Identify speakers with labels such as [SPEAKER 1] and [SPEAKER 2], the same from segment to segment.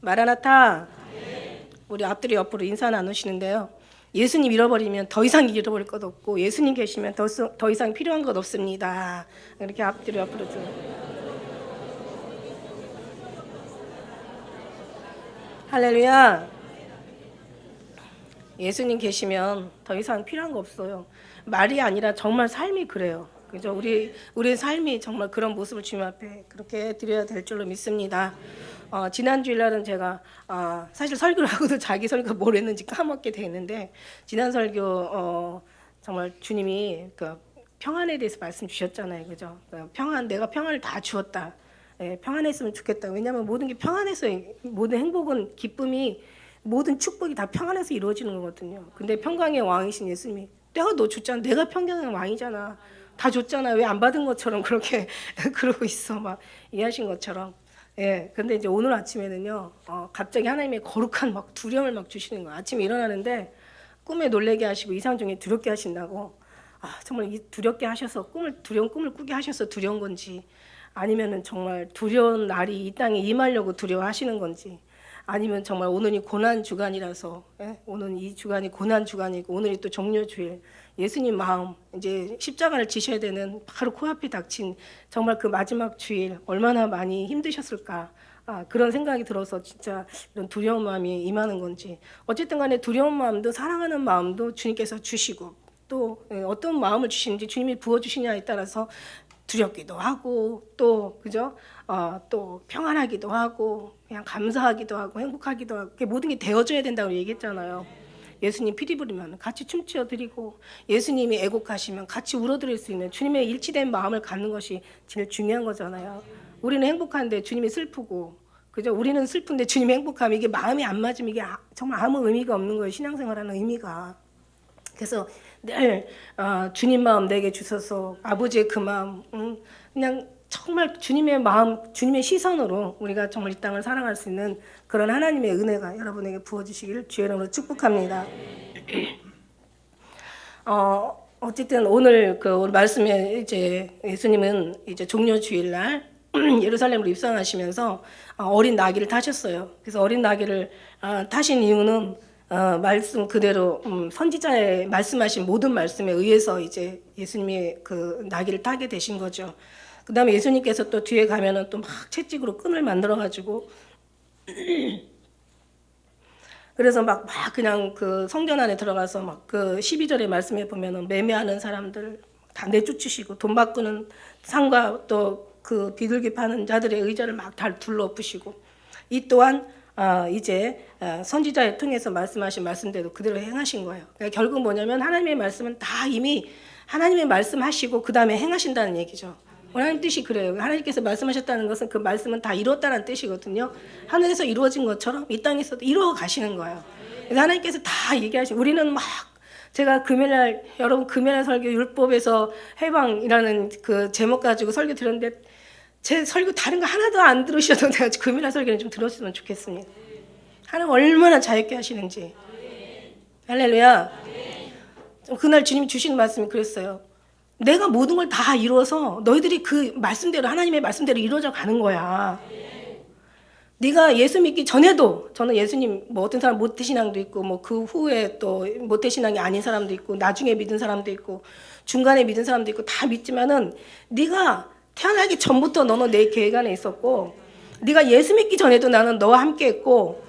[SPEAKER 1] 마라나타. 우리 앞뒤로 옆으로 인사 나누시는데요. 예수님 잃어버리면 더 이상 잃어버릴 것 없고 예수님 계시면 더 이상 필요한 것 없습니다. 이렇게 앞뒤로 옆으로 쭉. 할렐루야. 예수님 계시면 더 이상 필요한 거 없어요. 말이 아니라 정말 삶이 그래요. 그죠? 우리 삶이 정말 그런 모습을 주님 앞에 그렇게 드려야 될 줄로 믿습니다. 지난 주일날은 제가 사실 설교를 하고도 자기 설교가 뭘 했는지 까먹게 됐는데 지난 설교 정말 주님이 그 평안에 대해서 말씀 주셨잖아요, 그죠? 평안, 내가 평안을 다 주었다. 예, 평안했으면 좋겠다. 왜냐하면 모든 게 평안해서 모든 행복은 기쁨이 모든 축복이 다 평안해서 이루어지는 거거든요. 근데 평강의 왕이신 예수님이 내가 너 줬잖아. 내가 평강의 왕이잖아. 다 줬잖아. 왜 안 받은 것처럼 그렇게 그러고 있어. 막 이해하신 것처럼. 예. 근데 이제 오늘 아침에는요. 갑자기 하나님의 거룩한 막 두려움을 막 주시는 거예요. 아침에 일어나는데 꿈에 놀래게 하시고 이상 중에 두렵게 하신다고. 정말 이 두렵게 하셔서 두려운 꿈을 꾸게 하셔서 두려운 건지 아니면은 정말 두려운 날이 이 땅에 임하려고 두려워하시는 건지 아니면 정말 오늘이 고난 주간이라서 오늘 이 주간이 고난 주간이고 오늘이 또 종료 주일 예수님 마음 이제 십자가를 지셔야 되는 바로 코앞에 닥친 정말 그 마지막 주일 얼마나 많이 힘드셨을까 그런 생각이 들어서 진짜 이런 두려운 마음이 임하는 건지 어쨌든 간에 두려운 마음도 사랑하는 마음도 주님께서 주시고 또 어떤 마음을 주시는지 주님이 부어주시냐에 따라서 두렵기도 하고 또 그죠? 또 평안하기도 하고 그냥 감사하기도 하고 행복하기도 하고 모든 게 되어져야 된다고 얘기했잖아요. 예수님 피리 부리면 같이 춤추어 드리고 예수님이 애곡하시면 같이 울어드릴 수 있는 주님의 일치된 마음을 갖는 것이 제일 중요한 거잖아요. 우리는 행복한데 주님이 슬프고 그죠? 우리는 슬픈데 주님이 행복하면 이게 마음이 안 맞으면 이게 정말 아무 의미가 없는 거예요. 신앙생활하는 의미가. 그래서 늘 주님 마음 내게 주셔서 아버지의 그 마음 그냥 정말 주님의 마음 주님의 시선으로 우리가 정말 이 땅을 살아갈 수 있는 그런 하나님의 은혜가 여러분에게 부어주시기를 주의 이름으로 축복합니다. 어쨌든 오늘 그 말씀에 이제 예수님은 이제 종려 주일날 예루살렘으로 입성하시면서 어린 나귀를 타셨어요. 그래서 어린 나귀를 타신 이유는 말씀 그대로 선지자의 말씀하신 모든 말씀에 의해서 이제 예수님이 그 나귀를 타게 되신 거죠. 그 다음에 예수님께서 또 뒤에 가면은 또 막 채찍으로 끈을 만들어 가지고 그래서 막 그냥 그 성전 안에 들어가서 막 그 12절의 말씀에 보면은 매매하는 사람들 다 내쫓으시고 돈 바꾸는 상과 또 그 비둘기 파는 자들의 의자를 막 다 둘러엎으시고 이 또한 이제 선지자를 통해서 말씀하신 말씀대로 그대로 행하신 거예요. 그러니까 결국 뭐냐면 하나님의 말씀은 다 이미 하나님의 말씀하시고 그 다음에 행하신다는 얘기죠. 하나님 뜻이 그래요. 하나님께서 말씀하셨다는 것은 그 말씀은 다 이루었다는 뜻이거든요. 하늘에서 이루어진 것처럼 이 땅에서도 이루어 가시는 거예요. 그래서 하나님께서 다 얘기하시고 우리는 막 제가 금요일날 여러분 금요일 설교 율법에서 해방이라는 그 제목 가지고 설교 들었는데 제 설교 다른 거 하나도 안 들으셔도 내가 금요일 설교는 좀 들었으면 좋겠습니다. 하나님 얼마나 자유롭게 하시는지. 할렐루야. 그날 주님이 주신 말씀이 그랬어요. 내가 모든 걸 다 이루어서 너희들이 그 말씀대로 하나님의 말씀대로 이루어져 가는 거야. 네가 예수 믿기 전에도 저는 예수님 뭐 어떤 사람 모태신앙도 있고 뭐 그 후에 또 모태신앙이 아닌 사람도 있고 나중에 믿은 사람도 있고 중간에 믿은 사람도 있고 다 믿지만은 네가 태어나기 전부터 너는 내 계획 안에 있었고 네가 예수 믿기 전에도 나는 너와 함께 했고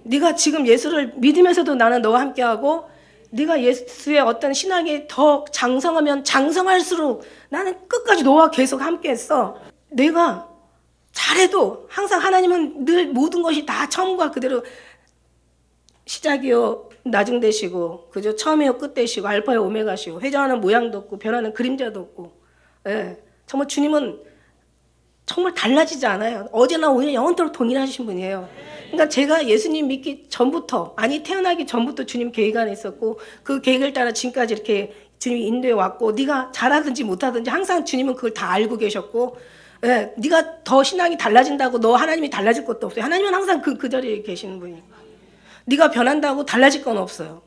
[SPEAKER 1] 네가 지금 예수를 믿으면서도 나는 너와 함께 하고 네가 예수의 어떤 신앙이 더 장성하면 장성할수록 나는 끝까지 너와 계속 함께 했어. 내가 잘해도 항상 하나님은 늘 모든 것이 다 처음과 그대로 시작이요 나중 되시고 그죠? 처음이요 끝 되시고 알파요 오메가시고 회전하는 모양도 없고 변하는 그림자도 없고 예. 정말 주님은 정말 달라지지 않아요. 어제나 오늘 영원토록 동일하신 분이에요. 그러니까 제가 예수님 믿기 전부터 아니 태어나기 전부터 주님 계획 안에 있었고 그 계획을 따라 지금까지 이렇게 주님이 인도해 왔고 네가 잘하든지 못하든지 항상 주님은 그걸 다 알고 계셨고 예, 네가 더 신앙이 달라진다고 너 하나님이 달라질 것도 없어요. 하나님은 항상 그 자리에 계시는 분이에요. 네가 변한다고 달라질 건 없어요.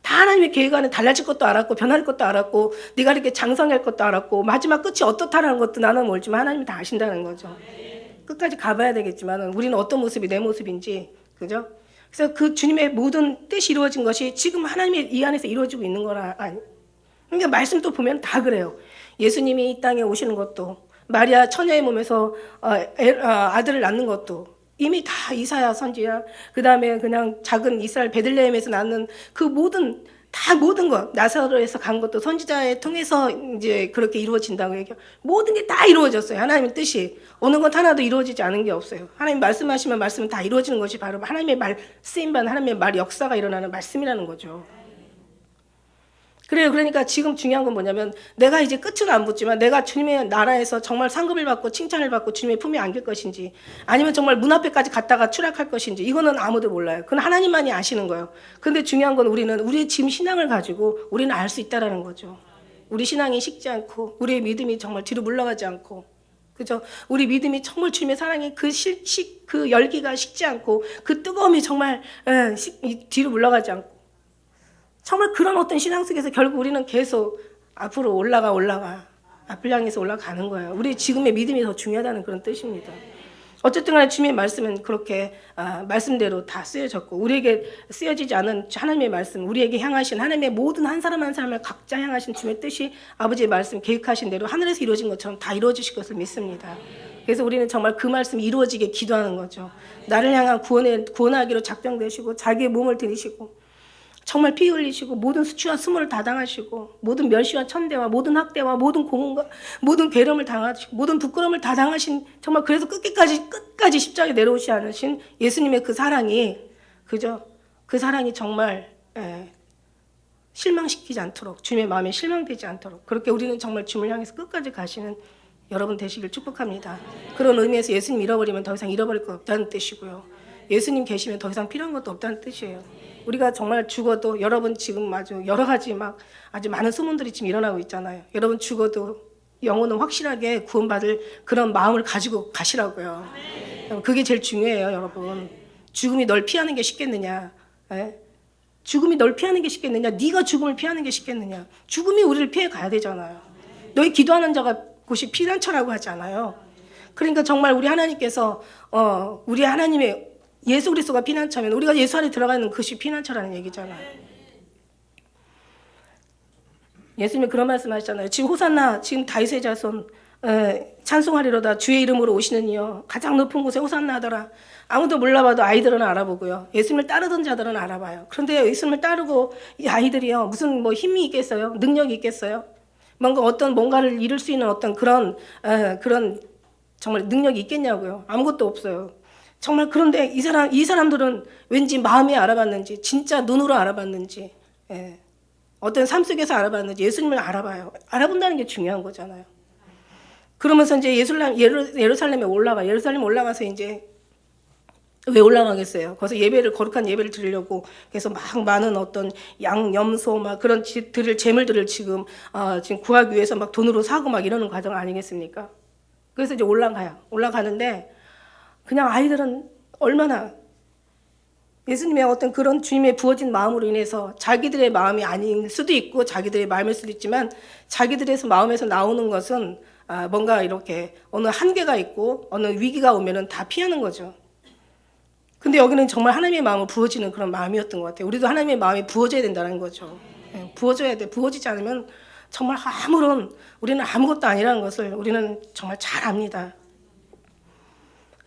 [SPEAKER 1] 다 하나님의 계획 안에 달라질 것도 알았고 변할 것도 알았고 네가 이렇게 장성할 것도 알았고 마지막 끝이 어떻다라는 것도 나는 모르지만 하나님이 다 아신다는 거죠. 끝까지 가봐야 되겠지만 우리는 어떤 모습이 내 모습인지, 그죠? 그래서 그 주님의 모든 뜻이 이루어진 것이 지금 하나님의 이 안에서 이루어지고 있는 거라. 그러니까 말씀 또 보면 다 그래요. 예수님이 이 땅에 오시는 것도, 마리아 처녀의 몸에서 아들을 낳는 것도 이미 다 이사야 선지야, 그 다음에 그냥 작은 이스라엘 베들레헴에서 낳는 그 모든 것, 나사로에서 간 것도 선지자에 통해서 이제 그렇게 이루어진다고 얘기해요. 모든 게 다 이루어졌어요. 하나님의 뜻이. 어느 것 하나도 이루어지지 않은 게 없어요. 하나님 말씀하시면 말씀은 다 이루어지는 것이 바로 하나님의 말 쓰임반, 하나님의 말 역사가 일어나는 말씀이라는 거죠. 그래요. 그러니까 지금 중요한 건 뭐냐면, 내가 이제 끝은 안 붙지만 내가 주님의 나라에서 정말 상급을 받고 칭찬을 받고 주님의 품에 안길 것인지, 아니면 정말 문 앞에까지 갔다가 추락할 것인지, 이거는 아무도 몰라요. 그건 하나님만이 아시는 거예요. 근데 중요한 건 우리는 우리의 지금 신앙을 가지고 우리는 알 수 있다라는 거죠. 우리 신앙이 식지 않고, 우리의 믿음이 정말 뒤로 물러가지 않고, 그죠? 우리 믿음이 정말 주님의 사랑이 그 열기가 식지 않고, 그 뜨거움이 정말 뒤로 물러가지 않고, 정말 그런 어떤 신앙 속에서 결국 우리는 계속 앞으로 올라가 앞을 향해서 올라가는 거예요. 우리 지금의 믿음이 더 중요하다는 그런 뜻입니다. 어쨌든 간에 주님의 말씀은 그렇게 말씀대로 다 쓰여졌고, 우리에게 쓰여지지 않은 하나님의 말씀, 우리에게 향하신 하나님의 모든 한 사람 한 사람을 각자 향하신 주님의 뜻이 아버지의 말씀 계획하신 대로 하늘에서 이루어진 것처럼 다 이루어지실 것을 믿습니다. 그래서 우리는 정말 그 말씀이 이루어지게 기도하는 거죠. 나를 향한 구원하기로 작정되시고 자기의 몸을 들이시고 정말 피 흘리시고 모든 수치와 수모를 다 당하시고 모든 멸시와 천대와 모든 학대와 모든 고문과 모든 괴로움을 당하시고 모든 부끄러움을 다 당하신, 정말 그래서 끝까지 십자가에 내려오시 않으신 예수님의 그 사랑이, 그죠? 그 사랑이 정말 실망시키지 않도록, 주님의 마음에 실망되지 않도록 그렇게 우리는 정말 주님을 향해서 끝까지 가시는 여러분 되시길 축복합니다. 그런 의미에서 예수님 잃어버리면 더 이상 잃어버릴 것 없다는 뜻이고요. 예수님 계시면 더 이상 필요한 것도 없다는 뜻이에요. 우리가 정말 죽어도, 여러분 지금 아주 여러 가지 아주 많은 소문들이 지금 일어나고 있잖아요. 여러분 죽어도 영혼은 확실하게 구원받을 그런 마음을 가지고 가시라고요. 그게 제일 중요해요, 여러분. 죽음이 널 피하는 게 쉽겠느냐? 죽음이 널 피하는 게 쉽겠느냐? 네가 죽음을 피하는 게 쉽겠느냐? 죽음이 우리를 피해 가야 되잖아요. 너희 기도하는 자가 곳이 피난처라고 하지 않아요? 그러니까 정말 우리 하나님께서 우리 하나님의 예수 그리스도가 피난처면 우리가 예수 안에 들어가는 것이 피난처라는 얘기잖아요. 예수님이 그런 말씀하셨잖아요. 지금 호산나, 지금 다윗의 자손 찬송하리로다 주의 이름으로 오시는 이여 가장 높은 곳에 호산나 하더라. 아무도 몰라봐도 아이들은 알아보고요. 예수님을 따르던 자들은 알아봐요. 그런데 예수님을 따르고 이 아이들이요, 무슨 힘이 있겠어요? 능력이 있겠어요? 뭔가를 이룰 수 있는 어떤 그런 정말 능력이 있겠냐고요. 아무것도 없어요. 정말. 그런데 이 사람들은 왠지 마음에 알아봤는지, 진짜 눈으로 알아봤는지, 어떤 삶 속에서 알아봤는지 예수님을 알아봐요. 알아본다는 게 중요한 거잖아요. 그러면서 이제 예루살렘에 올라가서 이제 왜 올라가겠어요? 거기서 거룩한 예배를 드리려고 그래서 막 많은 어떤 양, 염소 그런 재물들을 지금 구하기 위해서 막 돈으로 사고 막 이러는 과정 아니겠습니까? 그래서 이제 올라가는데 그냥 아이들은 얼마나 예수님의 어떤 그런 주님의 부어진 마음으로 인해서 자기들의 마음이 아닐 수도 있고 자기들의 마음일 수도 있지만 자기들의 마음에서 나오는 것은 뭔가 이렇게 어느 한계가 있고 어느 위기가 오면은 다 피하는 거죠. 근데 여기는 정말 하나님의 마음을 부어지는 그런 마음이었던 것 같아요. 우리도 하나님의 마음이 부어져야 된다는 거죠. 부어져야 돼. 부어지지 않으면 정말 우리는 아무것도 아니라는 것을 우리는 정말 잘 압니다.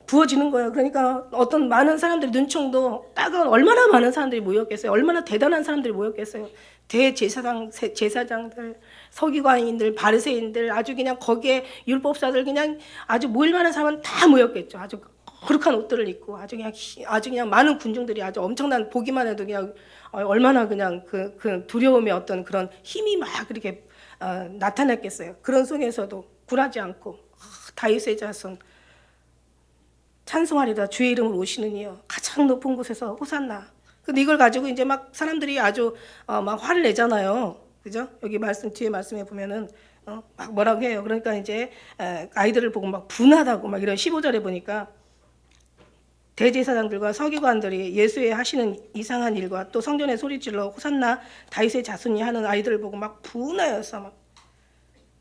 [SPEAKER 1] 부어지는 거예요. 그러니까 어떤 많은 사람들이 눈총도 얼마나 많은 사람들이 모였겠어요. 얼마나 대단한 사람들이 모였겠어요. 제사장들, 서기관인들, 바리새인들, 아주 그냥 거기에 율법사들, 그냥 아주 모일 만한 사람은 다 모였겠죠. 아주 거룩한 옷들을 입고 아주 그냥 많은 군중들이 아주 엄청난, 보기만 해도 그냥 얼마나 그냥 그 두려움의 어떤 그런 힘이 막 그렇게 나타났겠어요. 그런 속에서도 굴하지 않고 다윗의 자손 찬송하리다 주의 이름으로 오시는 이여 가장 높은 곳에서 호산나. 근데 이걸 가지고 이제 막 사람들이 아주 막 화를 내잖아요. 그죠? 여기 뒤에 말씀에 보면은 막 뭐라고 해요. 그러니까 이제 아이들을 보고 막 분하다고 막 이런 15절에 보니까 대제사장들과 서기관들이 예수의 하시는 이상한 일과 또 성전에 소리질러 호산나 다윗의 자손이 하는 아이들을 보고 막 분하여서 막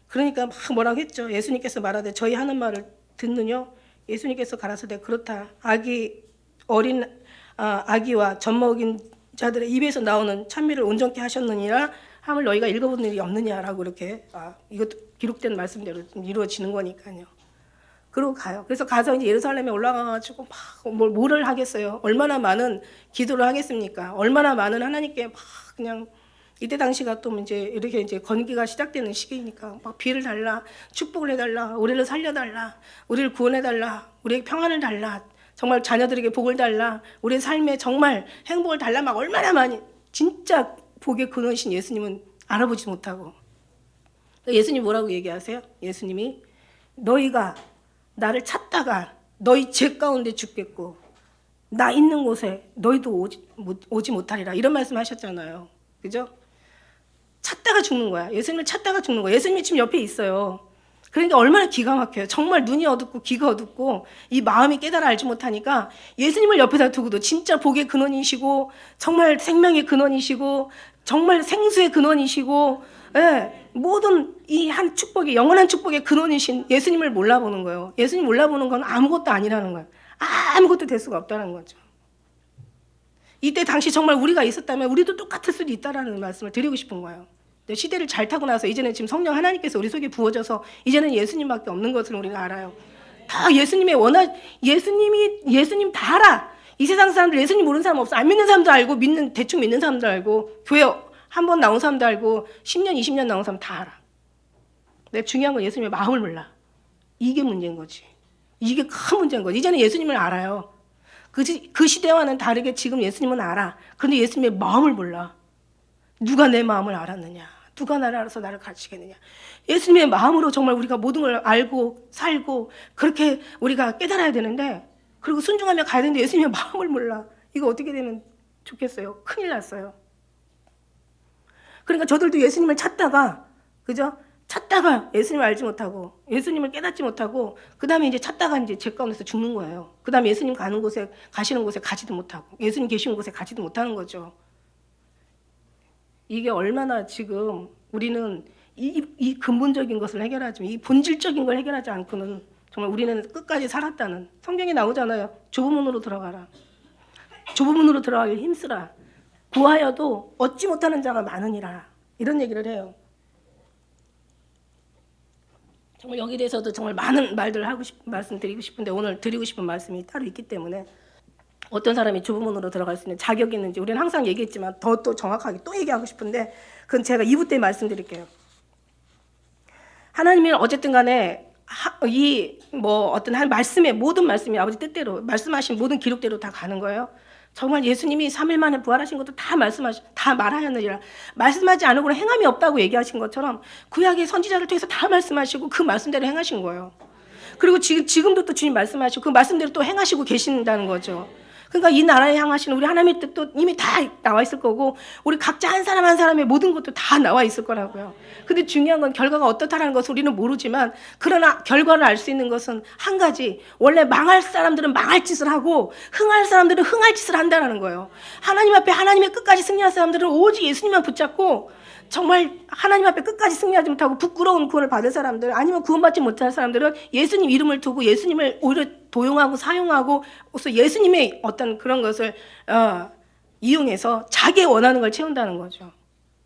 [SPEAKER 1] 그러니까 막 뭐라고 했죠. 예수님께서 말하되 저희 하는 말을 듣느뇨 예수님께서 가라사대 그렇다. 아기와 젖 먹인 자들의 입에서 나오는 찬미를 온전케 하셨느니라 함을 너희가 읽어본 일이 없느냐라고 이렇게 이것도 기록된 말씀대로 좀 이루어지는 거니까요. 그러고 가요. 그래서 가서 이제 예루살렘에 올라가가지고 막 뭐를 하겠어요. 얼마나 많은 기도를 하겠습니까? 얼마나 많은 하나님께 막 그냥 이때 당시가 또 이제 이렇게 이제 건기가 시작되는 시기니까 막 비를 달라, 축복을 해달라, 우리를 살려달라, 우리를 구원해달라, 우리에게 평안을 달라, 정말 자녀들에게 복을 달라, 우리의 삶에 정말 행복을 달라, 막 얼마나 많이 진짜 복의 근원이신 예수님은 알아보지 못하고 예수님 뭐라고 얘기하세요? 예수님이 너희가 나를 찾다가 너희 죄 가운데 죽겠고 나 있는 곳에 너희도 오지 못하리라 이런 말씀하셨잖아요. 그죠? 찾다가 죽는 거야. 예수님을 찾다가 죽는 거야. 예수님이 지금 옆에 있어요. 그러니까 얼마나 기가 막혀요. 정말 눈이 어둡고 귀가 어둡고 이 마음이 깨달아 알지 못하니까 예수님을 옆에다 두고도 진짜 복의 근원이시고 정말 생명의 근원이시고 정말 생수의 근원이시고 모든 이 한 축복의 영원한 축복의 근원이신 예수님을 몰라보는 거예요. 예수님 몰라보는 건 아무것도 아니라는 거예요. 아무것도 될 수가 없다는 거죠. 이때 당시 정말 우리가 있었다면 우리도 똑같을 수도 있다라는 말씀을 드리고 싶은 거예요. 시대를 잘 타고 나서 이제는 지금 성령 하나님께서 우리 속에 부어져서 이제는 예수님밖에 없는 것을 우리가 알아요. 다 예수님 다 알아. 이 세상 사람들 예수님 모르는 사람 없어. 안 믿는 사람도 알고 대충 믿는 사람도 알고 교회 한 번 나온 사람도 알고 10년 20년 나온 사람 다 알아. 근데 중요한 건 예수님의 마음을 몰라. 이게 문제인 거지. 이게 큰 문제인 거지. 이제는 예수님을 알아요. 그 시대와는 다르게 지금 예수님은 알아. 그런데 예수님의 마음을 몰라. 누가 내 마음을 알았느냐? 누가 나를 알아서 나를 가르치겠느냐? 예수님의 마음으로 정말 우리가 모든 걸 알고 살고 그렇게 우리가 깨달아야 되는데 그리고 순종하며 가야 되는데 예수님의 마음을 몰라. 이거 어떻게 되면 좋겠어요? 큰일 났어요. 그러니까 저들도 예수님을 찾다가 그죠? 찾다가 예수님을 알지 못하고 예수님을 깨닫지 못하고 그 다음에 이제 찾다가 이제 죄 가운데서 죽는 거예요. 그 다음에 예수님 가시는 곳에 가지도 못하고 예수님 계시는 곳에 가지도 못하는 거죠. 이게 얼마나 지금 우리는 이 근본적인 것을 해결하지 이 본질적인 걸 해결하지 않고는 정말 우리는 끝까지 살았다는 성경에 나오잖아요. 좁은 문으로 들어가라. 좁은 문으로 들어가길 힘쓰라. 구하여도 얻지 못하는 자가 많으니라. 이런 얘기를 해요. 정말 여기에 대해서도 정말 많은 말들을 말씀드리고 싶은데 오늘 드리고 싶은 말씀이 따로 있기 때문에 어떤 사람이 좁은 문으로 들어갈 수 있는 자격이 있는지 우리는 항상 얘기했지만 더 또 정확하게 또 얘기하고 싶은데 그건 제가 2부 때 말씀드릴게요. 하나님은 어쨌든 간에 어떤 한 말씀에 모든 말씀이 아버지 뜻대로 말씀하신 모든 기록대로 다 가는 거예요. 정말 예수님이 3일 만에 부활하신 것도 다 말하였느니라. 말씀하지 않으고는 행함이 없다고 얘기하신 것처럼 구약의 선지자를 통해서 다 말씀하시고 그 말씀대로 행하신 거예요. 그리고 지금도 또 주님 말씀하시고 그 말씀대로 또 행하시고 계신다는 거죠. 그러니까 이 나라에 향하시는 우리 하나님의 뜻도 이미 다 나와 있을 거고 우리 각자 한 사람 한 사람의 모든 것도 다 나와 있을 거라고요. 근데 중요한 건 결과가 어떻다라는 것을 우리는 모르지만 그러나 결과를 알 수 있는 것은 한 가지. 원래 망할 사람들은 망할 짓을 하고 흥할 사람들은 흥할 짓을 한다는 거예요. 하나님 앞에 하나님의 끝까지 승리할 사람들은 오직 예수님만 붙잡고 정말 하나님 앞에 끝까지 승리하지 못하고 부끄러운 구원을 받을 사람들 아니면 구원받지 못할 사람들은 예수님 이름을 두고 예수님을 오히려 도용하고 사용하고 그래서 예수님의 어떤 그런 것을 이용해서 자기의 원하는 걸 채운다는 거죠.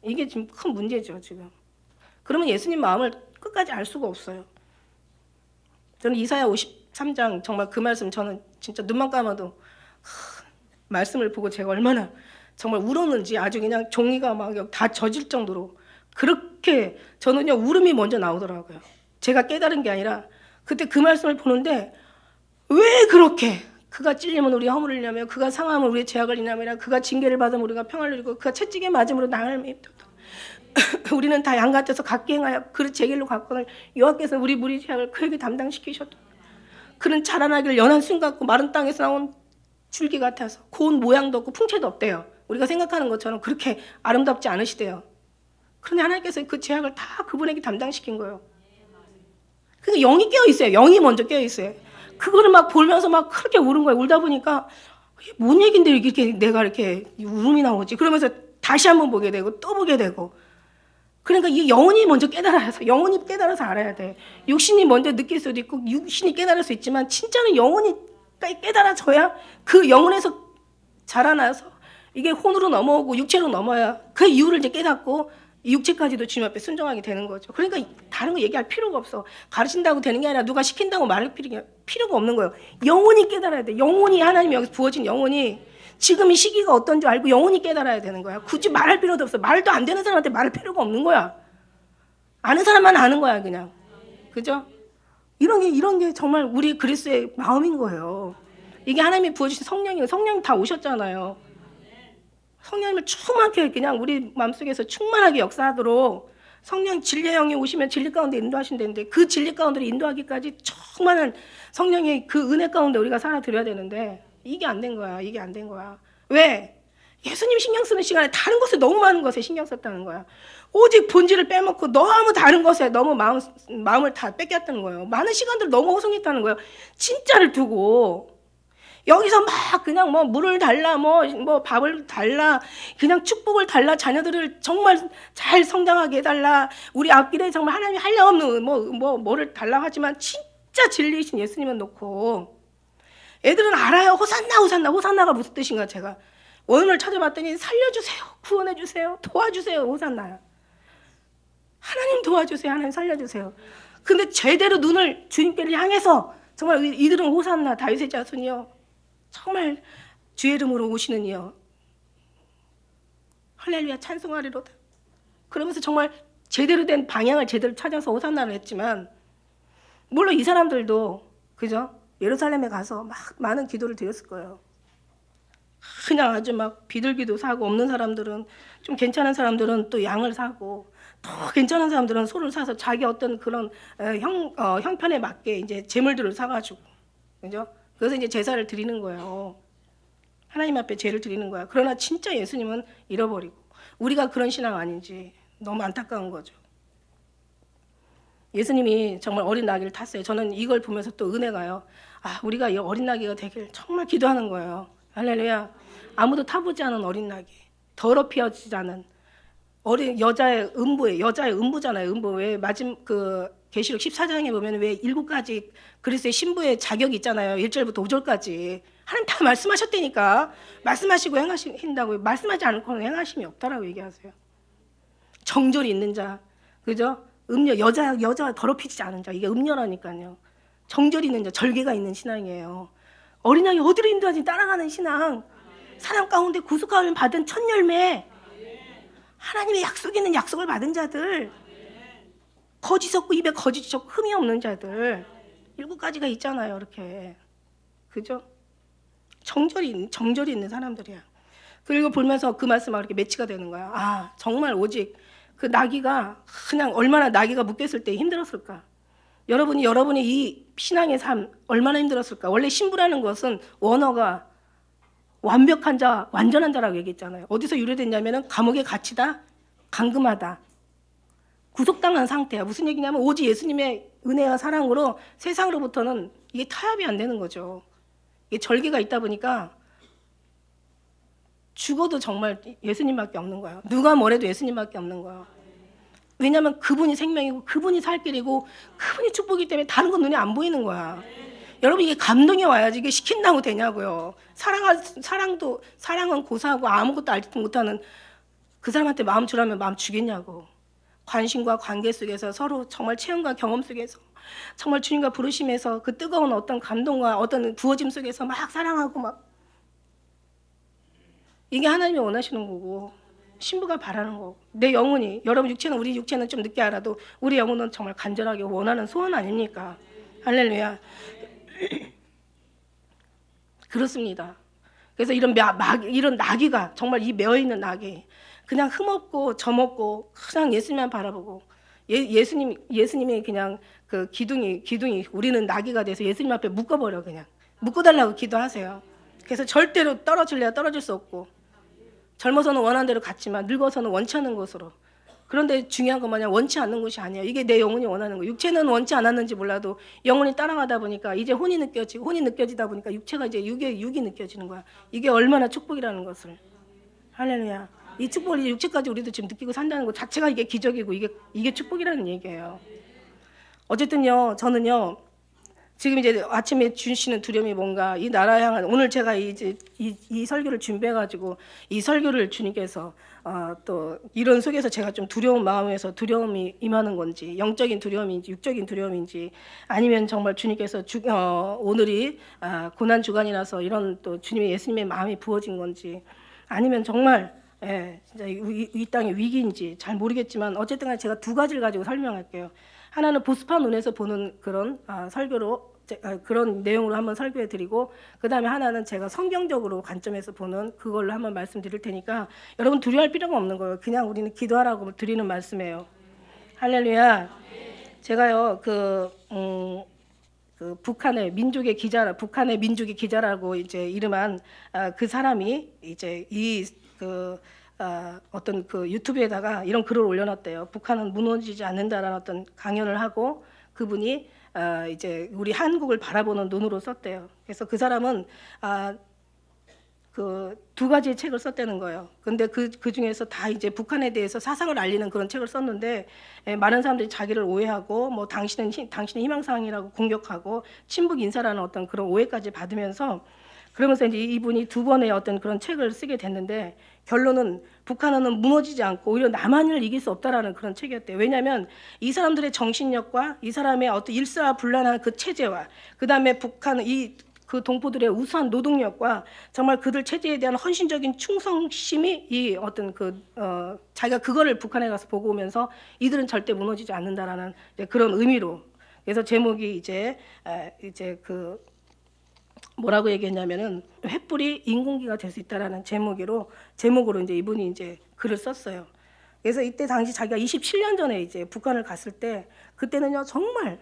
[SPEAKER 1] 이게 지금 큰 문제죠 지금. 그러면 예수님 마음을 끝까지 알 수가 없어요. 저는 이사야 53장 정말 그 말씀 저는 진짜 눈만 감아도 말씀을 보고 제가 얼마나 정말 울었는지 아주 그냥 종이가 막 다 젖을 정도로 그렇게 저는요 울음이 먼저 나오더라고요. 제가 깨달은 게 아니라 그때 그 말씀을 보는데 왜 그렇게 그가 찔리면 우리가 허물을 내며 그가 상하면 우리의 죄악을 인하며 그가 징계를 받으면 우리가 평안을 누리고 그가 채찍에 맞음으로 나를 메입도다. 우리는 다 양 같아서 각기 행하여 그를 제 길로 갔거늘 여호와께서 우리 무리 죄악을 그에게 담당시키셨다. 그는 자라나기를 연한 순 같고 마른 땅에서 나온 줄기 같아서 고운 모양도 없고 풍채도 없대요. 우리가 생각하는 것처럼 그렇게 아름답지 않으시대요. 그런데 하나님께서 그 죄악을 다 그분에게 담당시킨 거예요. 그러니까 영이 깨어있어요. 영이 먼저 깨어있어요. 그거를 막 보면서 막 그렇게 우는 거예요. 울다 보니까 이게 뭔 얘긴데 이렇게 내가 이렇게 울음이 나오지. 그러면서 다시 한번 보게 되고 또 보게 되고 그러니까 이 영혼이 먼저 깨달아서 영혼이 깨달아서 알아야 돼. 육신이 먼저 느낄 수도 있고 육신이 깨달을 수 있지만 진짜는 영혼이 깨달아져야 그 영혼에서 자라나서 이게 혼으로 넘어오고 육체로 넘어야 그 이유를 이제 깨닫고 육체까지도 주님 앞에 순종하게 되는 거죠. 그러니까 다른 거 얘기할 필요가 없어. 가르친다고 되는 게 아니라 누가 시킨다고 말할 필요가 없는 거예요. 영혼이 깨달아야 돼. 영혼이 하나님이 여기서 부어진 영혼이 지금 이 시기가 어떤 줄 알고 영혼이 깨달아야 되는 거야. 굳이 말할 필요도 없어. 말도 안 되는 사람한테 말할 필요가 없는 거야. 아는 사람만 아는 거야 그냥. 그죠? 이런 게 정말 우리 그리스도의 마음인 거예요. 이게 하나님이 부어주신 성령이에요. 성령이 다 오셨잖아요. 성령님을 충만하게 그냥 우리 마음속에서 충만하게 역사하도록 성령 진리의 영이 오시면 진리 가운데 인도하신다는데 그 진리 가운데로 인도하기까지 충만한 성령의 그 은혜 가운데 우리가 살아드려야 되는데 이게 안 된 거야. 이게 안 된 거야. 왜? 예수님 신경 쓰는 시간에 다른 것에 너무 많은 것에 신경 썼다는 거야. 오직 본질을 빼먹고 너무 다른 것에 너무 마음을 다 뺏겼다는 거예요. 많은 시간들 너무 허송했다는 거예요. 진짜를 두고 여기서 막 그냥 뭐 물을 달라 뭐 밥을 달라 그냥 축복을 달라 자녀들을 정말 잘 성장하게 해달라 우리 앞길에 정말 하나님이 한량없는 뭐를 달라 하지만 진짜 진리이신 예수님은 놓고 애들은 알아요. 호산나가 무슨 뜻인가 제가 원문을 찾아봤더니 살려주세요, 구원해주세요, 도와주세요, 호산나야. 하나님 도와주세요, 하나님 살려주세요. 근데 제대로 눈을 주님께를 향해서 정말 이들은 호산나 다윗의 자손이요 정말 주의 이름으로 오시는 이여 할렐루야 찬송하리로다. 그러면서 정말 제대로 된 방향을 제대로 찾아서 호산나를 했지만 물론 이 사람들도 그죠? 예루살렘에 가서 막 많은 기도를 드렸을 거예요. 그냥 아주 막 비둘기도 사고 없는 사람들은 좀 괜찮은 사람들은 또 양을 사고 더 괜찮은 사람들은 소를 사서 자기 어떤 그런 형편에 맞게 이제 재물들을 사가지고 그죠? 그래서 이제 제사를 드리는 거예요. 하나님 앞에 제를 드리는 거야. 그러나 진짜 예수님은 잃어버리고 우리가 그런 신앙 아닌지 너무 안타까운 거죠. 예수님이 정말 어린 나귀를 탔어요. 저는 이걸 보면서 또 은혜가요. 우리가 이 어린 나귀가 되길 정말 기도하는 거예요. 할렐루야. 아무도 타보지 않은 어린 나귀, 더럽히지 않은 어린 여자의 음부잖아요. 음부 왜 계시록 14장에 보면 왜 7가지 그리스도의 신부의 자격이 있잖아요. 1절부터 5절까지. 하나님 다 말씀하셨다니까. 말씀하시고 행하신다고요. 말씀하지 않고는 행하심이 없다라고 얘기하세요. 정절이 있는 자. 그죠? 여자 더럽히지 않은 자. 이게 음녀라니까요. 정절이 있는 자, 절개가 있는 신앙이에요. 어린아이 어디로 인도하지 따라가는 신앙. 사람 가운데 구속함을 받은 첫 열매. 하나님의 약속이 있는 약속을 받은 자들. 거짓 섞고 입에 거짓 섞고 흠이 없는 자들 7가지가 있잖아요. 이렇게 그죠? 정절이 있는 사람들이야. 그리고 보면서 그 말씀하고 이렇게 매치가 되는 거야. 정말 오직 그 나귀가 그냥 얼마나 나귀가 묶였을 때 힘들었을까. 여러분이 이 신앙의 삶 얼마나 힘들었을까. 원래 신부라는 것은 원어가 완벽한 자, 완전한 자라고 얘기했잖아요. 어디서 유래됐냐면은 감옥에 갇히다, 감금하다, 구속당한 상태야. 무슨 얘기냐면 오직 예수님의 은혜와 사랑으로 세상으로부터는 이게 타협이 안 되는 거죠. 이게 절개가 있다 보니까 죽어도 정말 예수님밖에 없는 거예요. 누가 뭐래도 예수님밖에 없는 거예요. 왜냐하면 그분이 생명이고 그분이 살 길이고 그분이 축복이기 때문에 다른 건 눈에 안 보이는 거야. 여러분 이게 감동이 와야지 이게 시킨다고 되냐고요. 사랑은 고사하고 아무것도 알지 못하는 그 사람한테 마음 주라면 마음 주겠냐고. 관심과 관계 속에서 서로 정말 체험과 경험 속에서 정말 주님과 부르심에서 그 뜨거운 어떤 감동과 어떤 부어짐 속에서 막 사랑하고 막 이게 하나님이 원하시는 거고 신부가 바라는 거고 내 영혼이 여러분 우리 육체는 좀 늦게 알아도 우리 영혼은 정말 간절하게 원하는 소원 아닙니까? 할렐루야. 그렇습니다. 그래서 이런 나귀가 정말 이 메어있는 나귀 그냥 흠없고 점없고 그냥 예수님만 바라보고 예수님이 그냥 그 기둥이 우리는 나귀가 돼서 예수님 앞에 묶어버려. 그냥 묶어달라고 기도하세요. 그래서 절대로 떨어질 수 없고 젊어서는 원하는 대로 갔지만 늙어서는 원치 않는 것으로. 그런데 중요한 건 뭐냐, 원치 않는 것이 아니에요. 이게 내 영혼이 원하는 거예요. 육체는 원치 않았는지 몰라도 영혼이 따라가다 보니까 이제 혼이 느껴지다 보니까 육체가 이제 육이 느껴지는 거야. 이게 얼마나 축복이라는 것을. 할렐루야. 이 축복을 육체까지 우리도 지금 느끼고 산다는 것 자체가 이게 기적이고 이게 축복이라는 얘기예요. 어쨌든요, 저는요, 지금 이제 아침에 주시는 두려움이 뭔가 이 나라 향한 오늘 제가 이제 이 설교를 준비해가지고 이 설교를 주님께서 또 이런 속에서 제가 좀 두려운 마음에서 두려움이 임하는 건지 영적인 두려움인지 육적인 두려움인지 아니면 정말 주님께서 오늘이 고난 주간이라서 이런 또 주님의 예수님의 마음이 부어진 건지 아니면 정말 진짜 이 땅의 위기인지 잘 모르겠지만 어쨌든 간에 제가 두 가지를 가지고 설명할게요. 하나는 보스파 눈에서 보는 그런 설교로 그런 내용으로 한번 설교해 드리고 그다음에 하나는 제가 성경적으로 관점에서 보는 그걸로 한번 말씀드릴 테니까 여러분 두려워할 필요가 없는 거예요. 그냥 우리는 기도하라고 드리는 말씀이에요. 할렐루야. 제가요 그 북한의 민족의 기자라고 이제 이름한 그 사람이 이제 어떤 그 유튜브에다가 이런 글을 올려놨대요. 북한은 무너지지 않는다라는 어떤 강연을 하고 그분이 이제 우리 한국을 바라보는 눈으로 썼대요. 그래서 그 사람은 그 두 가지의 책을 썼다는 거예요. 근데 그 중에서 다 이제 북한에 대해서 사상을 알리는 그런 책을 썼는데 많은 사람들이 자기를 오해하고 뭐 당신의 희망사항이라고 공격하고 친북 인사라는 어떤 그런 오해까지 받으면서 그러면서 이제 이분이 두 번의 어떤 그런 책을 쓰게 됐는데 결론은 북한은 무너지지 않고 오히려 남한을 이길 수 없다라는 그런 책이었대요. 왜냐하면 이 사람들의 정신력과 이 사람의 어떤 일사불란한 그 체제와 그다음에 북한은 그 동포들의 우수한 노동력과 정말 그들 체제에 대한 헌신적인 충성심이 이 어떤 자기가 그거를 북한에 가서 보고 오면서 이들은 절대 무너지지 않는다라는 그런 의미로 그래서 제목이 이제 그 뭐라고 얘기했냐면은 횃불이 인공기가 될 수 있다라는 제목으로 이제 이분이 이제 글을 썼어요. 그래서 이때 당시 자기가 27년 전에 이제 북한을 갔을 때 그때는요 정말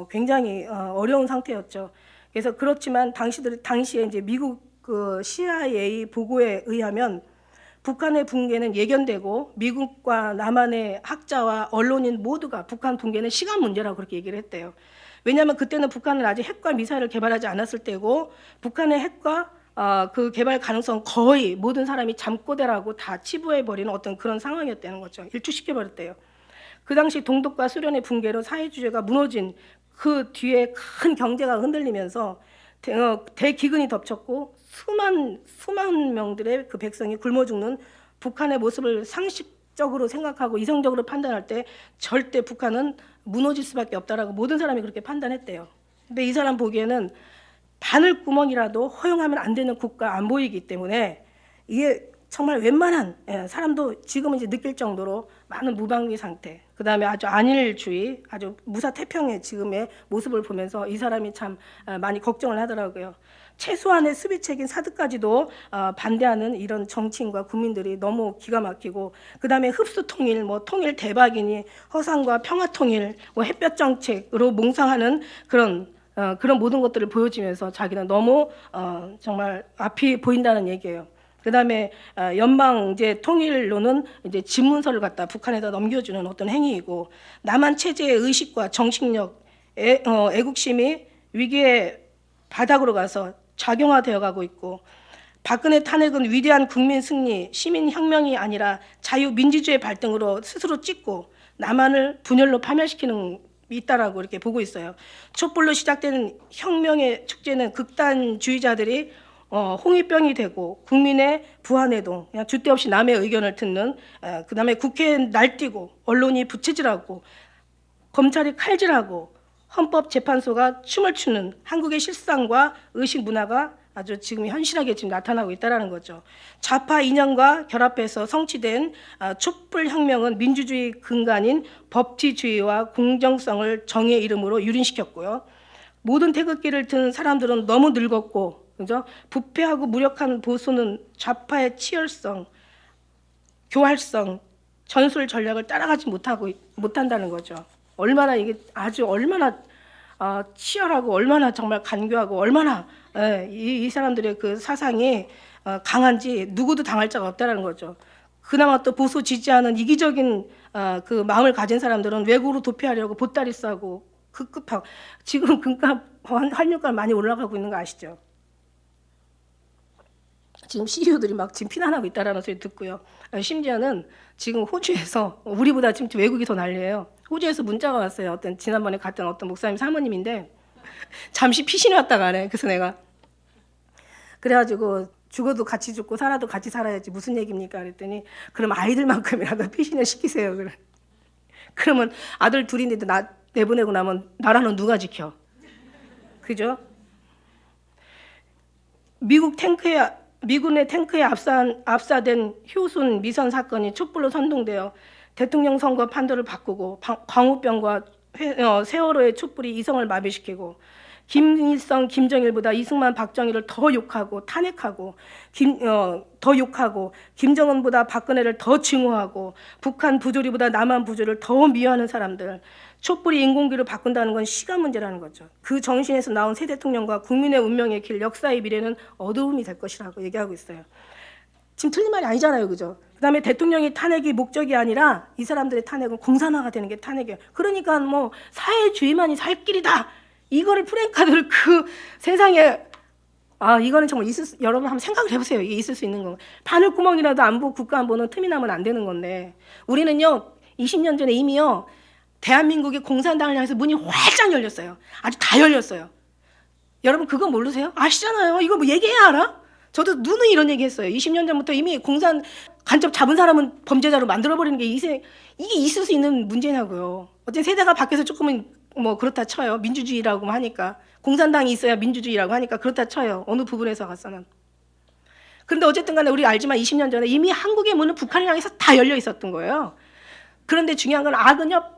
[SPEAKER 1] 굉장히 어려운 상태였죠. 그래서 그렇지만 당시에 이제 미국 그 CIA 보고에 의하면 북한의 붕괴는 예견되고 미국과 남한의 학자와 언론인 모두가 북한 붕괴는 시간 문제라고 그렇게 얘기를 했대요. 왜냐하면 그때는 북한은 아직 핵과 미사일을 개발하지 않았을 때고 북한의 핵과 그 개발 가능성 거의 모든 사람이 잠꼬대라고 다 치부해버리는 어떤 그런 상황이었다는 거죠. 일주시켜버렸대요. 그 당시 동독과 소련의 붕괴로 사회주의가 무너진 그 뒤에 큰 경제가 흔들리면서 대기근이 덮쳤고 수만 명들의 그 백성이 굶어 죽는 북한의 모습을 상식적으로 생각하고 이성적으로 판단할 때 절대 북한은 무너질 수밖에 없다라고 모든 사람이 그렇게 판단했대요. 근데 이 사람 보기에는 바늘구멍이라도 허용하면 안 되는 국가 안보이기 때문에 이게 정말 웬만한 사람도 지금은 이제 느낄 정도로 많은 무방비 상태, 그 다음에 아주 안일주의, 아주 무사태평의 지금의 모습을 보면서 이 사람이 참 많이 걱정을 하더라고요. 최소한의 수비책인 사드까지도 반대하는 이런 정치인과 국민들이 너무 기가 막히고, 그 다음에 흡수통일, 뭐 통일 대박이니 허상과 평화통일, 뭐 햇볕 정책으로 몽상하는 그런 모든 것들을 보여주면서 자기는 너무 정말 앞이 보인다는 얘기예요. 그다음에 연방제 통일로는 이제 집문서를 갖다 북한에다 넘겨주는 어떤 행위이고, 남한 체제의 의식과 정신력, 애국심이 위기의 바닥으로 가서 작용화되어 가고 있고, 박근혜 탄핵은 위대한 국민 승리, 시민 혁명이 아니라 자유민주주의 발등으로 스스로 찍고 남한을 분열로 파멸시키는 있다라고 이렇게 보고 있어요. 촛불로 시작되는 혁명의 축제는 극단주의자들이 홍위병이 되고 국민의 부안해동, 그냥 줏대 없이 남의 의견을 듣는, 그다음에 국회에 날뛰고 언론이 부채질하고 검찰이 칼질하고 헌법재판소가 춤을 추는 한국의 실상과 의식 문화가 아주 지금 현실하게 지금 나타나고 있다는 거죠. 좌파 이념과 결합해서 성취된 촛불혁명은 민주주의 근간인 법치주의와 공정성을 정의의 이름으로 유린시켰고요. 모든 태극기를 든 사람들은 너무 늙었고, 그죠? 부패하고 무력한 보수는 좌파의 치열성, 교활성, 전술 전략을 따라가지 못한다는 거죠. 얼마나 이게 얼마나 치열하고 얼마나 정말 간교하고 얼마나 이 사람들의 그 사상이 강한지 누구도 당할 자가 없다는 거죠. 그나마 또 보수 지지하는 이기적인 그 마음을 가진 사람들은 외국으로 도피하려고 보따리 싸고 급급하고, 지금 금값 환율가 많이 올라가고 있는 거 아시죠? 지금 CEO들이 막 지금 피난하고 있다라는 소리 듣고요. 심지어는 지금 호주에서 우리보다 지금 외국이 더 난리예요. 호주에서 문자가 왔어요. 어떤 지난번에 갔던 어떤 목사님 사모님인데 잠시 피신이 왔다 가네. 그래서 내가 그래가지고 죽어도 같이 죽고 살아도 같이 살아야지 무슨 얘기입니까? 그랬더니 그럼 아이들만큼이라도 피신을 시키세요. 그러면 아들 둘인데 나 내보내고 나면 나라는 누가 지켜? 그죠? 미군의 탱크에 압사된 효순 미선 사건이 촛불로 선동되어 대통령 선거 판도를 바꾸고 광우병과 세월호의 촛불이 이성을 마비시키고 김일성, 김정일보다 이승만, 박정희를 더 욕하고 탄핵하고 더 욕하고 김정은보다 박근혜를 더 증오하고 북한 부조리보다 남한 부조리를 더 미워하는 사람들, 촛불이 인공기로 바꾼다는 건 시간 문제라는 거죠. 그 정신에서 나온 새 대통령과 국민의 운명의 길, 역사의 미래는 어두움이 될 것이라고 얘기하고 있어요. 지금 틀린 말이 아니잖아요, 그죠? 그다음에 대통령이 탄핵이 목적이 아니라 이 사람들의 탄핵은 공산화가 되는 게 탄핵이에요. 그러니까 뭐 사회주의만이 살 길이다. 이거를 프랭카드를 그 세상에 이거는 정말 여러분 한번 생각을 해보세요. 이게 있을 수 있는 거. 바늘구멍이라도 안보 국가 안보는 틈이 나면 안 되는 건데 우리는요 20년 전에 이미요 대한민국의 공산당을 향해서 문이 활짝 열렸어요. 아주 다 열렸어요. 여러분 그거 모르세요? 아시잖아요. 이거 뭐 얘기해야 알아? 저도 누누이 이런 얘기했어요. 20년 전부터 이미 공산 간첩 잡은 사람은 범죄자로 만들어버리는 게 이게 있을 수 있는 문제냐고요. 어쨌든 세대가 바뀌어서 조금은 뭐 그렇다 쳐요. 민주주의라고 하니까. 공산당이 있어야 민주주의라고 하니까 그렇다 쳐요. 어느 부분에서 가서는. 그런데 어쨌든 간에 우리 알지만 20년 전에 이미 한국의 문은 북한을 향해서 다 열려 있었던 거예요. 그런데 중요한 건 악은요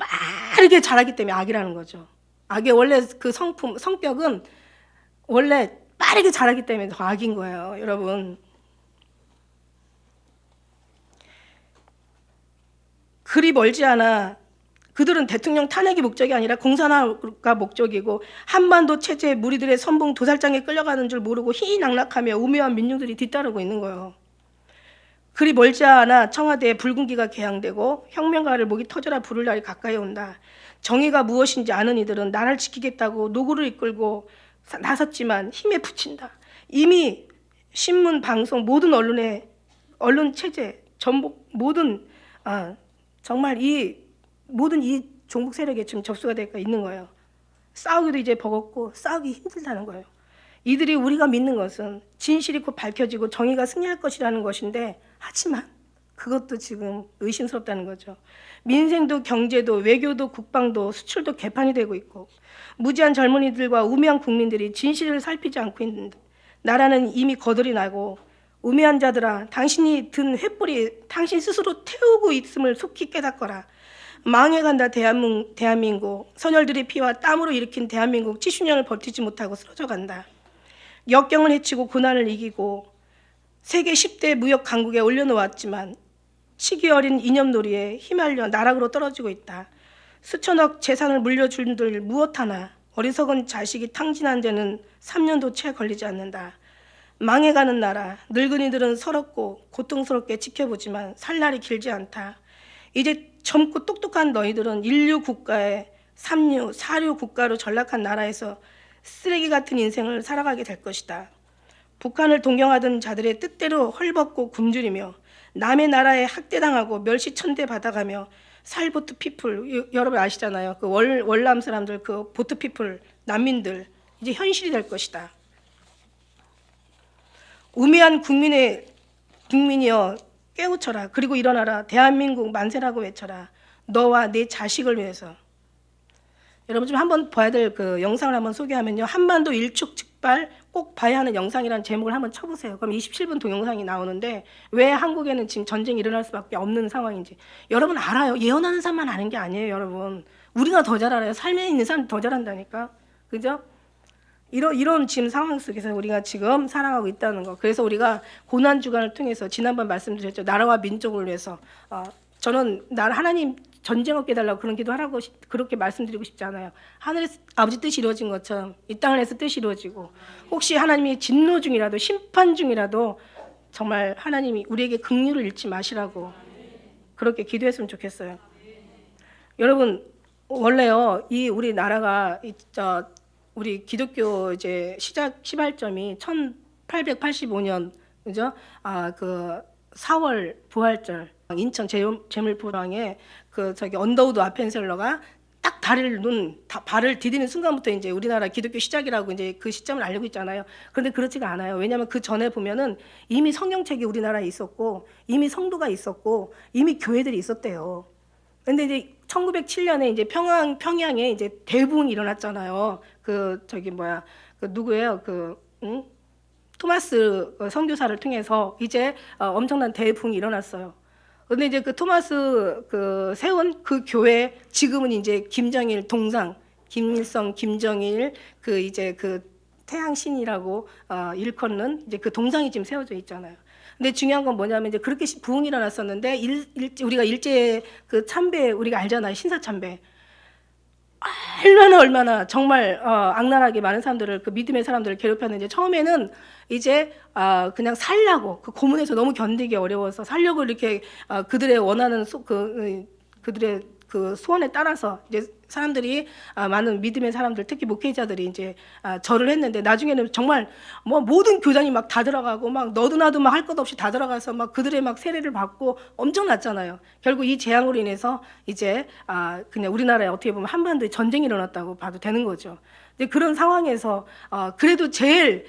[SPEAKER 1] 빠르게 자라기 때문에 악이라는 거죠. 악의 원래 그 성격은 원래 빠르게 자라기 때문에 더 악인 거예요. 여러분. 그리 멀지 않아 그들은 대통령 탄핵이 목적이 아니라 공산화가 목적이고 한반도 체제의 무리들의 선봉 도살장에 끌려가는 줄 모르고 희희낙락하며 우매한 민중들이 뒤따르고 있는 거예요. 그리 멀지 않아 청와대에 붉은기가 개양되고 혁명가를 목이 터져라 부를 날이 가까이 온다. 정의가 무엇인지 아는 이들은 나라를 지키겠다고 노고를 이끌고 나섰지만 힘에 부친다. 이미 신문, 방송, 모든 언론 체제, 전복 모든 정말 모든 이 종북 세력에 지금 접수가 되어 있는 거예요. 싸우기도 이제 버겁고 싸우기 힘들다는 거예요. 이들이 우리가 믿는 것은 진실이 곧 밝혀지고 정의가 승리할 것이라는 것인데 하지만 그것도 지금 의심스럽다는 거죠. 민생도 경제도 외교도 국방도 수출도 개판이 되고 있고 무지한 젊은이들과 우매한 국민들이 진실을 살피지 않고 있는데 나라는 이미 거덜이 나고 우매한 자들아 당신이 든 횃불이 당신 스스로 태우고 있음을 속히 깨닫거라. 망해간다 대한민국. 선열들의 피와 땀으로 일으킨 대한민국 70년을 버티지 못하고 쓰러져간다. 역경을 헤치고 고난을 이기고 세계 10대 무역 강국에 올려놓았지만 시기 어린 이념놀이에 휘말려 나락으로 떨어지고 있다. 수천억 재산을 물려준들 무엇하나 어리석은 자식이 탕진한 데는 3년도 채 걸리지 않는다. 망해가는 나라, 늙은이들은 서럽고 고통스럽게 지켜보지만 살 날이 길지 않다. 이제 젊고 똑똑한 너희들은 인류 국가의 삼류, 사류 국가로 전락한 나라에서 쓰레기 같은 인생을 살아가게 될 것이다. 북한을 동경하던 자들의 뜻대로 헐벗고 굶주리며 남의 나라에 학대당하고 멸시천대 받아가며 살보트 피플, 여러분 아시잖아요. 그 월남 사람들, 그 보트 피플, 난민들 이제 현실이 될 것이다. 우매한 국민이여 깨우쳐라. 그리고 일어나라. 대한민국 만세라고 외쳐라. 너와 내 자식을 위해서. 여러분 좀 한번 봐야 될 그 영상을 한번 소개하면요. 한반도 일촉즉발 꼭 봐야 하는 영상이라는 제목을 한번 쳐보세요. 그럼 27분 동영상이 나오는데 왜 한국에는 지금 전쟁이 일어날 수밖에 없는 상황인지. 여러분 알아요. 예언하는 사람만 아는 게 아니에요. 여러분. 우리가 더 잘 알아요. 삶에 있는 사람 더 잘한다니까. 그죠? 이런 지금 상황 속에서 우리가 지금 살아가고 있다는 거. 그래서 우리가 고난주간을 통해서 지난번 말씀드렸죠. 나라와 민족을 위해서. 저는 하나님 전쟁 없게 해달라고 그런 기도하라고 그렇게 말씀드리고 싶지 않아요. 하늘의 아버지 뜻이 이루어진 것처럼 이 땅에서 뜻이 이루어지고 혹시 하나님이 진노 중이라도 심판 중이라도 정말 하나님이 우리에게 긍휼을 잃지 마시라고 그렇게 기도했으면 좋겠어요. 여러분 원래요 이 우리 나라가 우리 기독교 이제 시작 시발점이 1885년 그죠? 그 4월 부활절 인천 재물포항에 그 저기 언더우드 아펜셀러가 딱 발을 디디는 순간부터 이제 우리나라 기독교 시작이라고 이제 그 시점을 알고 있잖아요. 그런데 그렇지가 않아요. 왜냐하면 그 전에 보면은 이미 성경책이 우리나라에 있었고, 이미 성도가 있었고, 이미 교회들이 있었대요. 근데 이제 1907년에 이제 평양에 이제 대부흥이 일어났잖아요. 그 저기 뭐야, 그 누구예요? 토마스 선교사를 통해서 이제 엄청난 대부흥이 일어났어요. 근데 이제 그 토마스 세운 그 교회 지금은 이제 김정일 동상, 김일성, 김정일 이제 태양신이라고 일컫는 이제 그 동상이 지금 세워져 있잖아요. 근데 중요한 건 뭐냐면 이제 그렇게 부흥이 일어났었는데 우리가 일제 그 참배 우리가 알잖아요. 신사참배. 얼마나 정말 악랄하게 많은 사람들을 그 믿음의 사람들을 괴롭혔는지 처음에는 이제 그냥 살려고 그 고문에서 너무 견디기 어려워서 살려고 이렇게 그들의 원하는 그들의 그 소원에 따라서 이제 사람들이 많은 믿음의 사람들 특히 목회자들이 이제 절을 했는데 나중에는 정말 뭐 모든 교단이 막 다 들어가고 막 너도 나도 막 할 것 없이 다 들어가서 막 그들의 막 세례를 받고 엄청났잖아요. 결국 이 재앙으로 인해서 이제 그냥 우리나라에 어떻게 보면 한반도에 전쟁이 일어났다고 봐도 되는 거죠. 근데 그런 상황에서 그래도 제일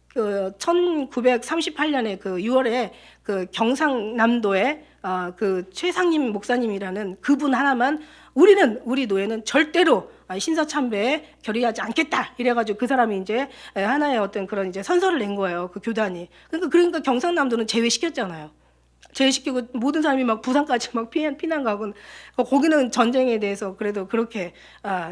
[SPEAKER 1] 그 1938년에 그 6월에 그 경상남도에 그 최상림 목사님이라는 그분 하나만 우리 노예는 절대로 신사참배에 결의하지 않겠다 이래가지고 그 사람이 이제 하나의 어떤 그런 이제 선서를 낸 거예요. 그 교단이. 그러니까 경상남도는 제외시켰잖아요. 제외시키고 모든 사람이 막 부산까지 막 피난 가고 거기는 전쟁에 대해서 그래도 그렇게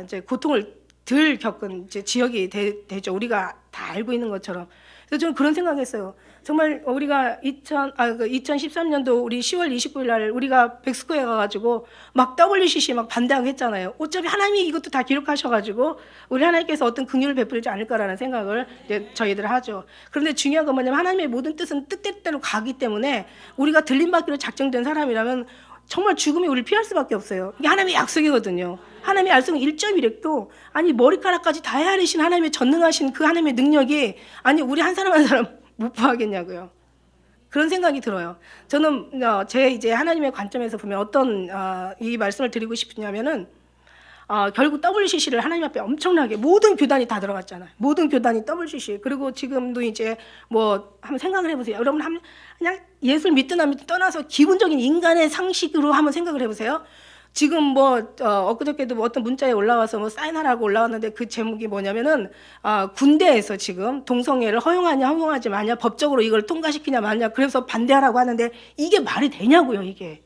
[SPEAKER 1] 이제 고통을 덜 겪은 이제 지역이 되죠. 우리가 다 알고 있는 것처럼. 그래서 저는 그런 생각했어요. 정말 우리가 2013년도 우리 10월 29일 날 우리가 백스코에 가가지고 막 WCC 막 반대하고 했잖아요. 어차피 하나님이 이것도 다 기록하셔가지고 우리 하나님께서 어떤 긍휼을 베풀지 않을까라는 생각을 이제 저희들 하죠. 그런데 중요한 건 뭐냐면 하나님의 모든 뜻은 뜻대로 가기 때문에 우리가 들림받기로 작정된 사람이라면 정말 죽음이 우리를 피할 수밖에 없어요. 이게 하나님의 약속이거든요. 하나님의 약속은 1.1획도 아니 머리카락까지 다 헤아리신 하나님의 전능하신 그 하나님의 능력이 아니 우리 한 사람 한 사람 못 구하겠냐고요. 그런 생각이 들어요. 저는 제 이제 하나님의 관점에서 보면 어떤 이 말씀을 드리고 싶으냐면은 결국 WCC를 하나님 앞에 엄청나게 모든 교단이 다 들어갔잖아요. 모든 교단이 WCC. 그리고 지금도 이제 뭐 한번 생각을 해보세요. 여러분 그냥 예수를 믿든 안 믿든 떠나서 기본적인 인간의 상식으로 한번 생각을 해보세요. 지금 뭐 엊그저께도 뭐 어떤 문자에 올라와서 뭐 사인하라고 올라왔는데 그 제목이 뭐냐면은 군대에서 지금 동성애를 허용하냐 허용하지 마냐 법적으로 이걸 통과시키냐 마냐 그래서 반대하라고 하는데 이게 말이 되냐고요. 이게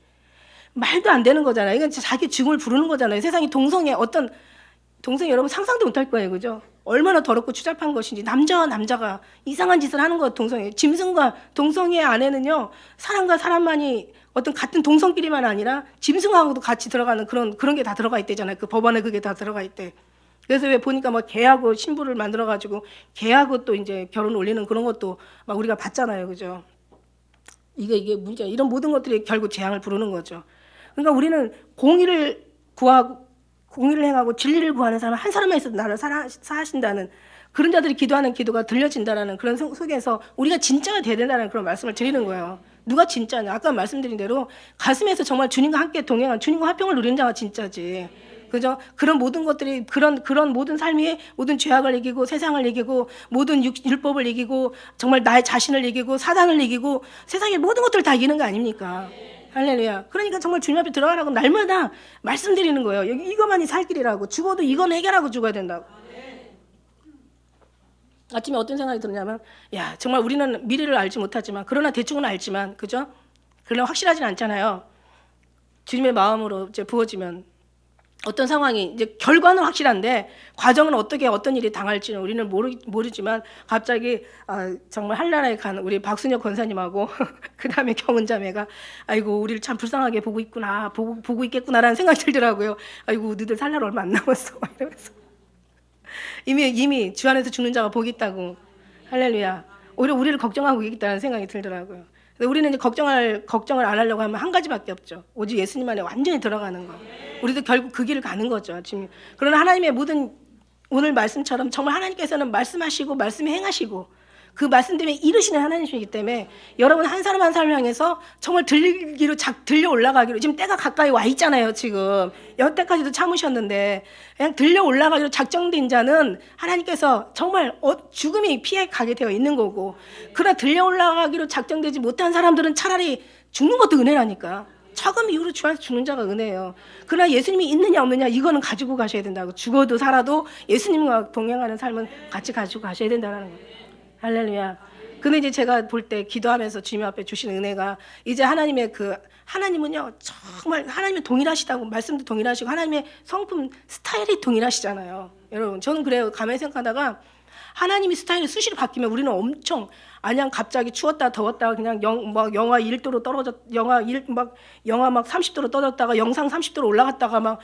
[SPEAKER 1] 말도 안 되는 거잖아요. 이건 자기 죽음을 부르는 거잖아요. 세상에 동성애 여러분 상상도 못할 거예요. 그죠? 얼마나 더럽고 추잡한 것인지 남자와 남자가 이상한 짓을 하는 거 동성애. 짐승과 동성애 안에는요. 사람과 사람만이 어떤 같은 동성끼리만 아니라 짐승하고도 같이 들어가는 그런 게 다 들어가 있대잖아요. 그 법안에 그게 다 들어가 있대. 그래서 왜 보니까 뭐 개하고 신부를 만들어 가지고 개하고 또 이제 결혼 올리는 그런 것도 막 우리가 봤잖아요. 그죠? 이게 문제. 이런 모든 것들이 결국 재앙을 부르는 거죠. 그러니까 우리는 공의를 행하고 진리를 구하는 사람 한 사람만 있어도 나를 사하신다는 그런 자들이 기도하는 기도가 들려진다라는 그런 속에서 우리가 진짜가 돼야 된다는 그런 말씀을 드리는 거예요. 누가 진짜냐? 아까 말씀드린 대로 가슴에서 정말 주님과 함께 동행한 주님과 화평을 누리는 자가 진짜지. 그죠? 그런 모든 것들이 그런 모든 삶이 모든 죄악을 이기고 세상을 이기고 모든 율법을 이기고 정말 나의 자신을 이기고 사단을 이기고 세상의 모든 것들을 다 이기는 거 아닙니까? 할렐루야. 그러니까 정말 주님 앞에 들어가라고 날마다 말씀드리는 거예요. 여기 이거만이 살 길이라고. 죽어도 이건 해결하고 죽어야 된다고. 아침에 어떤 생각이 드냐면 야 정말 우리는 미래를 알지 못하지만 그러나 대충은 알지만 그죠? 그러나 확실하진 않잖아요. 주님의 마음으로 이제 부어지면 어떤 상황이 이제 결과는 확실한데 과정은 어떻게 어떤 일이 당할지는 우리는 모르지만 갑자기 정말 한나라에 간 우리 박순혁 권사님하고 그 다음에 경은자매가 아이고 우리를 참 불쌍하게 보고 있구나 보고 있겠구나라는 생각이 들더라고요. 아이고 너희들 살 날 얼마 안 남았어 이러면서 이미 주 안에서 죽는 자가 복이 있다고. 할렐루야. 오히려 우리를 걱정하고 있다는 생각이 들더라고요. 우리는 이제 걱정을 안 하려고 하면 한 가지밖에 없죠. 오직 예수님 안에 완전히 들어가는 거. 우리도 결국 그 길을 가는 거죠. 지금 그러나 하나님의 모든 오늘 말씀처럼 정말 하나님께서는 말씀하시고 말씀에 행하시고 그 말씀 때문에 이루시는 하나님이시기 때문에 여러분 한 사람 한 사람 향해서 정말 들려 올라가기로 지금 때가 가까이 와 있잖아요. 지금 여태까지도 참으셨는데 그냥 들려 올라가기로 작정된 자는 하나님께서 정말 죽음이 피해 가게 되어 있는 거고, 그러나 들려 올라가기로 작정되지 못한 사람들은 차라리 죽는 것도 은혜라니까. 처음 이후로 주 안에서 죽는 자가 은혜예요. 그러나 예수님이 있느냐 없느냐 이거는 가지고 가셔야 된다고. 죽어도 살아도 예수님과 동행하는 삶은 같이 가지고 가셔야 된다는 거예요. 할렐루야. 근데 이제 제가 볼 때 기도하면서 주님 앞에 주신 은혜가 이제 하나님의 하나님은요 정말 하나님이 동일하시다고, 말씀도 동일하시고 하나님의 성품 스타일이 동일하시잖아요. 여러분 저는 그래요. 가만히 생각하다가 하나님이 스타일이 수시로 바뀌면 우리는 엄청 그냥 갑자기 추웠다 더웠다가 그냥 영하 1도로 영하 막 30도로 떨어졌다가 영상 30도로 올라갔다가 막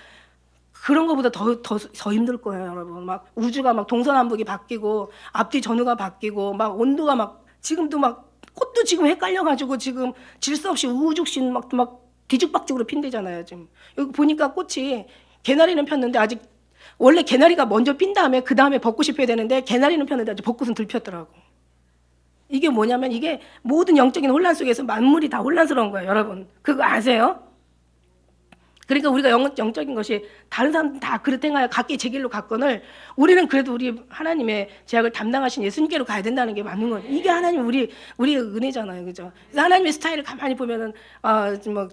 [SPEAKER 1] 그런 것보다 더 힘들 거예요, 여러분. 막 우주가 막 동서남북이 바뀌고 앞뒤 전후가 바뀌고 막 온도가 막 지금도 막 꽃도 지금 헷갈려가지고 지금 질서 없이 우죽신 막 뒤죽박죽으로 핀대잖아요. 지금 여기 보니까 꽃이 개나리는 폈는데 아직 원래 개나리가 먼저 핀 다음에 그 다음에 벚꽃이 펴야 되는데 개나리는 폈는데 아직 벚꽃은 덜 폈더라고. 이게 뭐냐면 이게 모든 영적인 혼란 속에서 만물이 다 혼란스러운 거예요, 여러분. 그거 아세요? 그러니까 우리가 영적인 것이 다른 사람들 다 그릇 행하여 각기 제 길로 갔거늘 우리는 그래도 우리 하나님의 제약을 담당하신 예수님께로 가야 된다는 게 맞는 거예요. 이게 하나님 우리의 은혜잖아요, 그죠? 그래서 하나님의 스타일을 가만히 보면은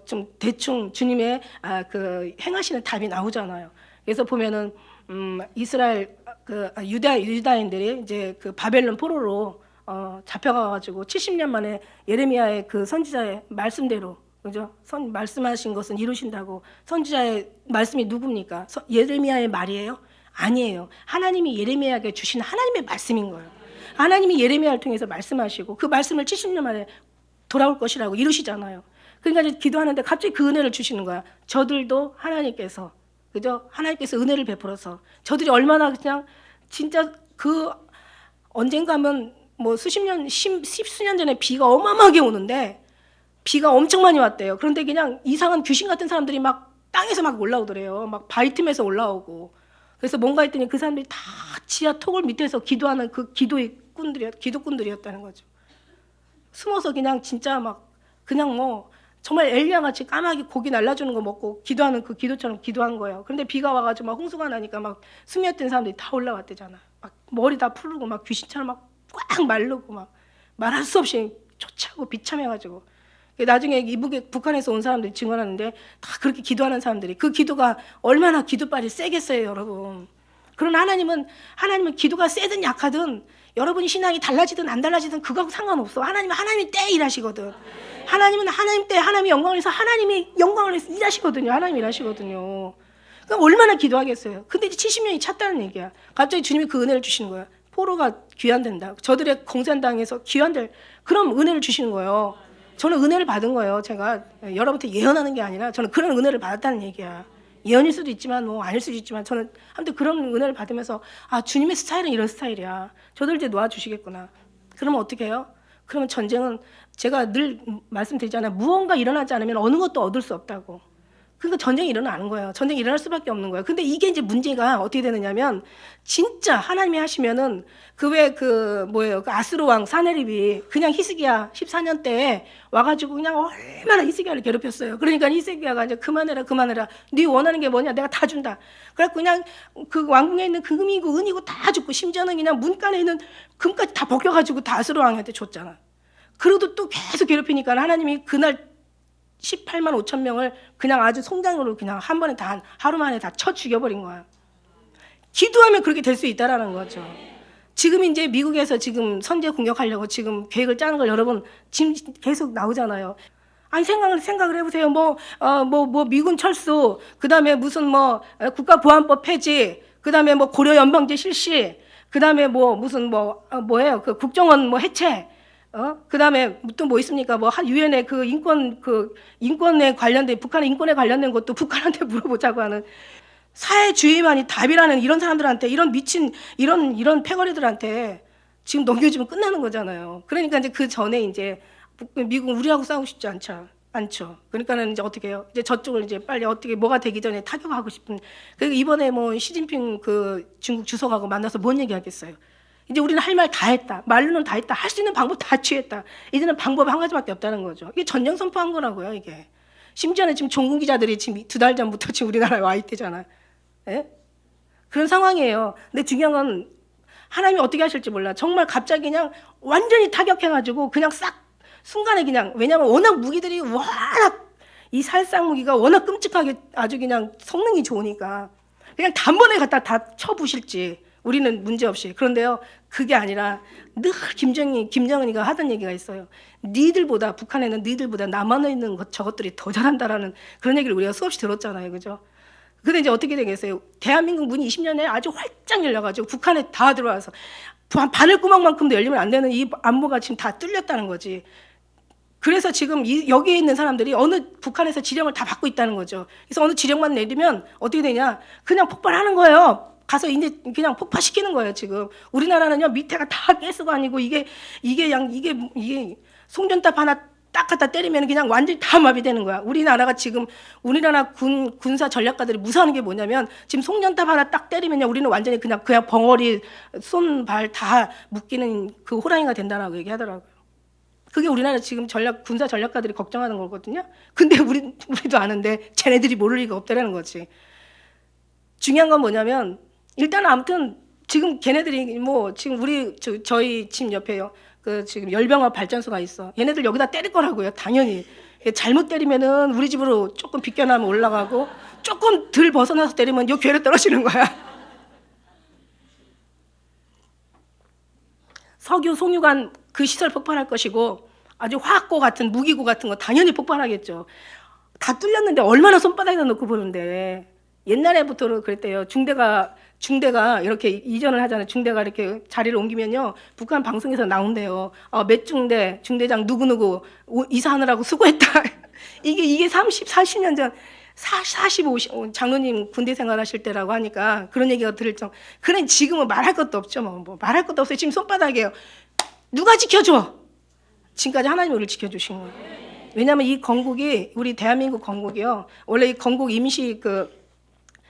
[SPEAKER 1] 좀 대충 주님의 그 행하시는 답이 나오잖아요. 그래서 보면은 이스라엘 유다인들이 이제 그 바벨론 포로로 잡혀가가지고 70년 만에 예레미야의 그 선지자의 말씀대로, 그죠? 말씀하신 것은 이루신다고. 선지자의 말씀이 누굽니까? 예레미야의 말이에요? 아니에요. 하나님이 예레미야에게 주신 하나님의 말씀인 거예요. 하나님이 예레미야를 통해서 말씀하시고 그 말씀을 70년 만에 돌아올 것이라고 이루시잖아요. 그러니까 이제 기도하는데 갑자기 그 은혜를 주시는 거야. 저들도 하나님께서, 그죠? 하나님께서 은혜를 베풀어서 저들이 얼마나 그냥 진짜 그 언젠가 하면 뭐 십수년 전에 비가 어마어마하게 오는데 비가 엄청 많이 왔대요. 그런데 그냥 이상한 귀신 같은 사람들이 막 땅에서 막 올라오더래요. 막 바위 틈에서 올라오고. 그래서 뭔가 했더니 그 사람들이 다 지하 토굴 밑에서 기도하는 그 기도꾼들이었다는 거죠. 숨어서 그냥 진짜 막 그냥 뭐 정말 엘리야 같이 까마귀 고기 날라주는 거 먹고 기도하는 그 기도처럼 기도한 거예요. 그런데 비가 와가지고 막 홍수가 나니까 막 스며든 사람들이 다 올라왔대잖아. 막 머리 다 푸르고 막 귀신처럼 막 꽉 마르고 막 말할 수 없이 초췌하고 비참해가지고. 나중에 북한에서 온 사람들이 증언하는데 다 그렇게 기도하는 사람들이 그 기도가 얼마나 기도빨이 세겠어요, 여러분. 그러나 하나님은 기도가 세든 약하든 여러분이 신앙이 달라지든 안 달라지든 그거하고 상관없어. 하나님이 때 일하시거든. 하나님은 하나님 때 하나님의 영광을 위해서 하나님이 영광을 위해서 일하시거든요. 하나님이 일하시거든요. 그럼 얼마나 기도하겠어요. 근데 이제 70년이 찼다는 얘기야. 갑자기 주님이 그 은혜를 주시는 거야. 포로가 귀환된다. 저들의 공산당에서 귀환될 그런 은혜를 주시는 거예요. 저는 은혜를 받은 거예요. 제가 여러분한테 예언하는 게 아니라 저는 그런 은혜를 받았다는 얘기야. 예언일 수도 있지만 뭐 아닐 수도 있지만 저는 아무튼 그런 은혜를 받으면서 주님의 스타일은 이런 스타일이야. 저들 이제 놓아주시겠구나. 그러면 어떻게 해요? 그러면 전쟁은 제가 늘 말씀드리잖아요. 무언가 일어나지 않으면 어느 것도 얻을 수 없다고. 그러니까 전쟁이 일어나는 거예요. 전쟁이 일어날 수밖에 없는 거예요. 근데 이게 이제 문제가 어떻게 되느냐면 진짜 하나님이 하시면은 그 아스로 왕 사네립이 그냥 히스기야 14년 때에 와가지고 그냥 얼마나 히스기야를 괴롭혔어요. 그러니까 히스기야가 이제 그만해라. 네 원하는 게 뭐냐? 내가 다 준다. 그래갖고 그냥 그 왕궁에 있는 금이고 은이고 다 줬고 심지어는 그냥 문간에 있는 금까지 다 벗겨가지고 다 아스로 왕한테 줬잖아. 그래도 또 계속 괴롭히니까 하나님이 그날 18만 5천 명을 그냥 아주 송장으로 그냥 한 번에 하루 만에 다 쳐 죽여버린 거야. 기도하면 그렇게 될 수 있다라는 거죠. 지금 이제 미국에서 지금 선제 공격하려고 지금 계획을 짜는 걸 여러분 지금 계속 나오잖아요. 아니 생각을 해보세요. 미군 철수, 그 다음에 무슨 국가보안법 폐지, 그 다음에 고려 연방제 실시, 그 다음에 그 국정원 해체. 그 다음에 또 뭐 있습니까? 유엔의 그 인권에 관련된, 북한의 인권에 관련된 것도 북한한테 물어보자고 하는 사회주의만이 답이라는 이런 사람들한테, 이런 미친, 이런 패거리들한테 지금 넘겨주면 끝나는 거잖아요. 그러니까 이제 그 전에 이제 미국 우리하고 싸우고 싶지 않죠. 그러니까는 이제 어떻게 해요? 이제 저쪽을 이제 빨리 어떻게 뭐가 되기 전에 타격하고 싶은. 그리고 이번에 시진핑 그 중국 주석하고 만나서 뭔 얘기 하겠어요? 이제 우리는 할 말 다 했다. 말로는 다 했다. 할 수 있는 방법 다 취했다. 이제는 방법 한 가지밖에 없다는 거죠. 이게 전쟁 선포한 거라고요, 이게. 심지어는 지금 종군 기자들이 지금 2달 전부터 지금 우리나라에 와 있대잖아요. 예? 그런 상황이에요. 근데 중요한 건 하나님이 어떻게 하실지 몰라. 정말 갑자기 그냥 완전히 타격해가지고 그냥 싹 순간에 그냥, 왜냐면 워낙 무기들이 워낙 이 살상 무기가 워낙 끔찍하게 아주 그냥 성능이 좋으니까 그냥 단번에 갖다 다 쳐부실지 우리는 문제없이. 그런데요, 그게 아니라 늘 김정은이가 하던 얘기가 있어요. 니들보다, 북한에는 니들보다 남한에 있는 저것들이 더 잘한다라는 그런 얘기를 우리가 수없이 들었잖아요. 그죠? 근데 이제 어떻게 되겠어요? 대한민국 문이 20년에 아주 활짝 열려가지고 북한에 다 들어와서 바늘구멍만큼도 열리면 안 되는 이 안보가 지금 다 뚫렸다는 거지. 그래서 지금 여기에 있는 사람들이 어느 북한에서 지령을 다 받고 있다는 거죠. 그래서 어느 지령만 내리면 어떻게 되냐? 그냥 폭발하는 거예요. 가서 이제 그냥 폭파시키는 거예요, 지금. 우리나라는요, 밑에가 다 가스가 아니고 이게 송전탑 하나 딱 갖다 때리면 그냥 완전히 다 마비되는 거야. 우리나라가 지금, 우리나라 군사 전략가들이 무서워하는 게 뭐냐면 지금 송전탑 하나 딱 때리면요, 우리는 완전히 그냥 벙어리, 손, 발 다 묶이는 그 호랑이가 된다라고 얘기하더라고요. 그게 우리나라 지금 군사 전략가들이 걱정하는 거거든요. 근데 우리도 아는데 쟤네들이 모를 리가 없다라는 거지. 중요한 건 뭐냐면 일단 아무튼 지금 걔네들이 뭐 지금 저희 집 옆에요. 그 지금 열병합 발전소가 있어. 얘네들 여기다 때릴 거라고요. 당연히. 잘못 때리면은 우리 집으로 조금 비껴나면 올라가고 조금 덜 벗어나서 때리면 요 괴로 떨어지는 거야. 석유, 송유관 그 시설 폭발할 것이고 아주 화학고 같은 무기고 같은 거 당연히 폭발하겠죠. 다 뚫렸는데 얼마나 손바닥에다 놓고 보는데. 옛날에부터는 그랬대요. 중대가 이렇게 이전을 하잖아요. 중대가 이렇게 자리를 옮기면요, 북한 방송에서 나온대요. 몇 중대장 누구누구 이사하느라고 수고했다. 이게 40년 전, 50 장로님 군대 생활하실 때라고 하니까 그런 얘기가 들을 정. 그래 지금은 말할 것도 없죠. 뭐 말할 것도 없어요. 지금 손바닥이에요. 누가 지켜줘? 지금까지 하나님이 우리를 지켜주신 거예요. 왜냐하면 이 건국이, 우리 대한민국 건국이요, 원래 이 건국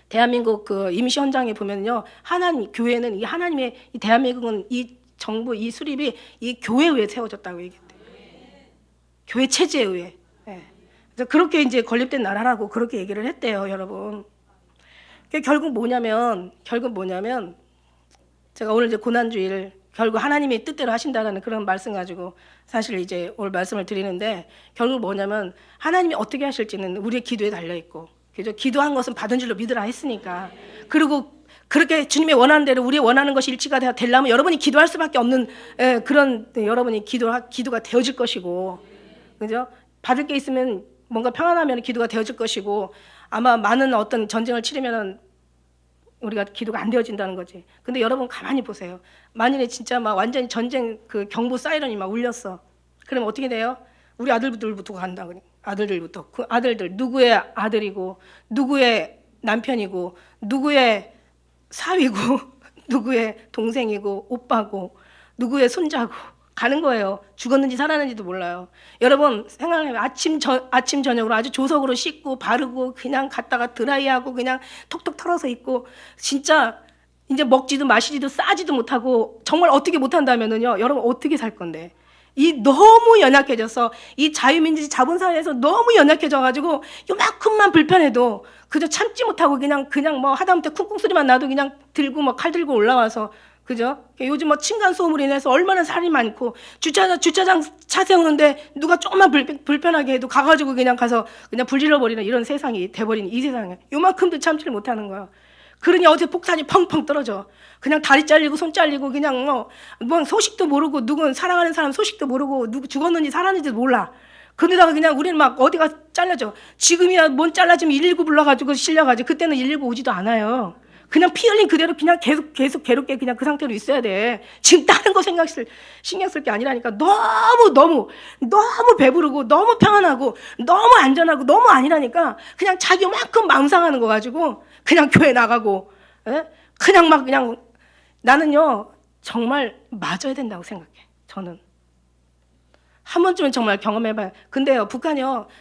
[SPEAKER 1] 대한민국 그 임시 헌장에 보면요, 교회는 이 하나님의, 이 대한민국은 이 정부, 이 수립이 이 교회에 의해 세워졌다고 얘기했대요. 교회 체제에 의해. 네. 그래서 그렇게 이제 건립된 나라라고 그렇게 얘기를 했대요, 여러분. 결국 뭐냐면 제가 오늘 이제 고난주일 결국 하나님이 뜻대로 하신다는 그런 말씀 가지고 사실 이제 오늘 말씀을 드리는데, 결국 뭐냐면 하나님이 어떻게 하실지는 우리의 기도에 달려 있고, 그죠? 기도한 것은 받은 줄로 믿으라 했으니까. 그리고 그렇게 주님의 원하는 대로 우리의 원하는 것이 일치가 되려면 여러분이 기도할 수밖에 없는 그런 여러분이 기도가 되어질 것이고, 그죠? 받을 게 있으면 뭔가 평안하면 기도가 되어질 것이고, 아마 많은 어떤 전쟁을 치르면은 우리가 기도가 안 되어진다는 거지. 근데 여러분 가만히 보세요. 만일에 진짜 막 완전히 전쟁 그 경보 사이렌이 막 울렸어. 그럼 어떻게 돼요? 우리 아들들부터 간다. 아들들부터. 그 아들들 누구의 아들이고, 누구의 남편이고, 누구의 사위고, 누구의 동생이고, 오빠고, 누구의 손자고 가는 거예요. 죽었는지 살았는지도 몰라요. 여러분 생각해요. 아침 저녁으로 아주 조석으로 씻고 바르고 그냥 갔다가 드라이하고 그냥 톡톡 털어서 입고, 진짜 이제 먹지도 마시지도 싸지도 못하고 정말 어떻게 못한다면은요, 여러분 어떻게 살 건데? 이 너무 연약해져서, 이 자유민주주의 자본사회에서 너무 연약해져가지고 요만큼만 불편해도 그저 참지 못하고 그냥 뭐 하다못해 쿵쿵 소리만 나도 그냥 들고 뭐 칼 들고 올라와서, 그죠? 요즘 뭐 층간 소음으로 인해서 얼마나 살이 많고, 주차장 차 세우는데 누가 조금만 불편하게 해도 가가지고 그냥 가서 그냥 불질러버리는 이런 세상이 돼버린 이 세상에 요만큼도 참지를 못하는 거야. 그러니 어제 폭탄이 펑펑 떨어져. 그냥 다리 잘리고 손 잘리고 그냥 뭐 소식도 모르고, 누군 사랑하는 사람 소식도 모르고, 누구 죽었는지 살았는지도 몰라. 그러다가 그냥 우리는 막 어디가 잘려져. 지금이야 뭔 잘라지면 119 불러가지고 실려가지고, 그때는 119 오지도 않아요. 그냥 피 흘린 그대로 그냥 계속 괴롭게 그냥 그 상태로 있어야 돼. 지금 다른 거 신경 쓸 게 아니라니까. 너무 배부르고 너무 평안하고 너무 안전하고 너무 아니라니까. 그냥 자기 만큼 마음 상하는 거 가지고 그냥 교회 나가고, 그냥 나는요 정말 맞아야 된다고 생각해. 저는 한 번쯤은 정말 경험해봐요. 근데요,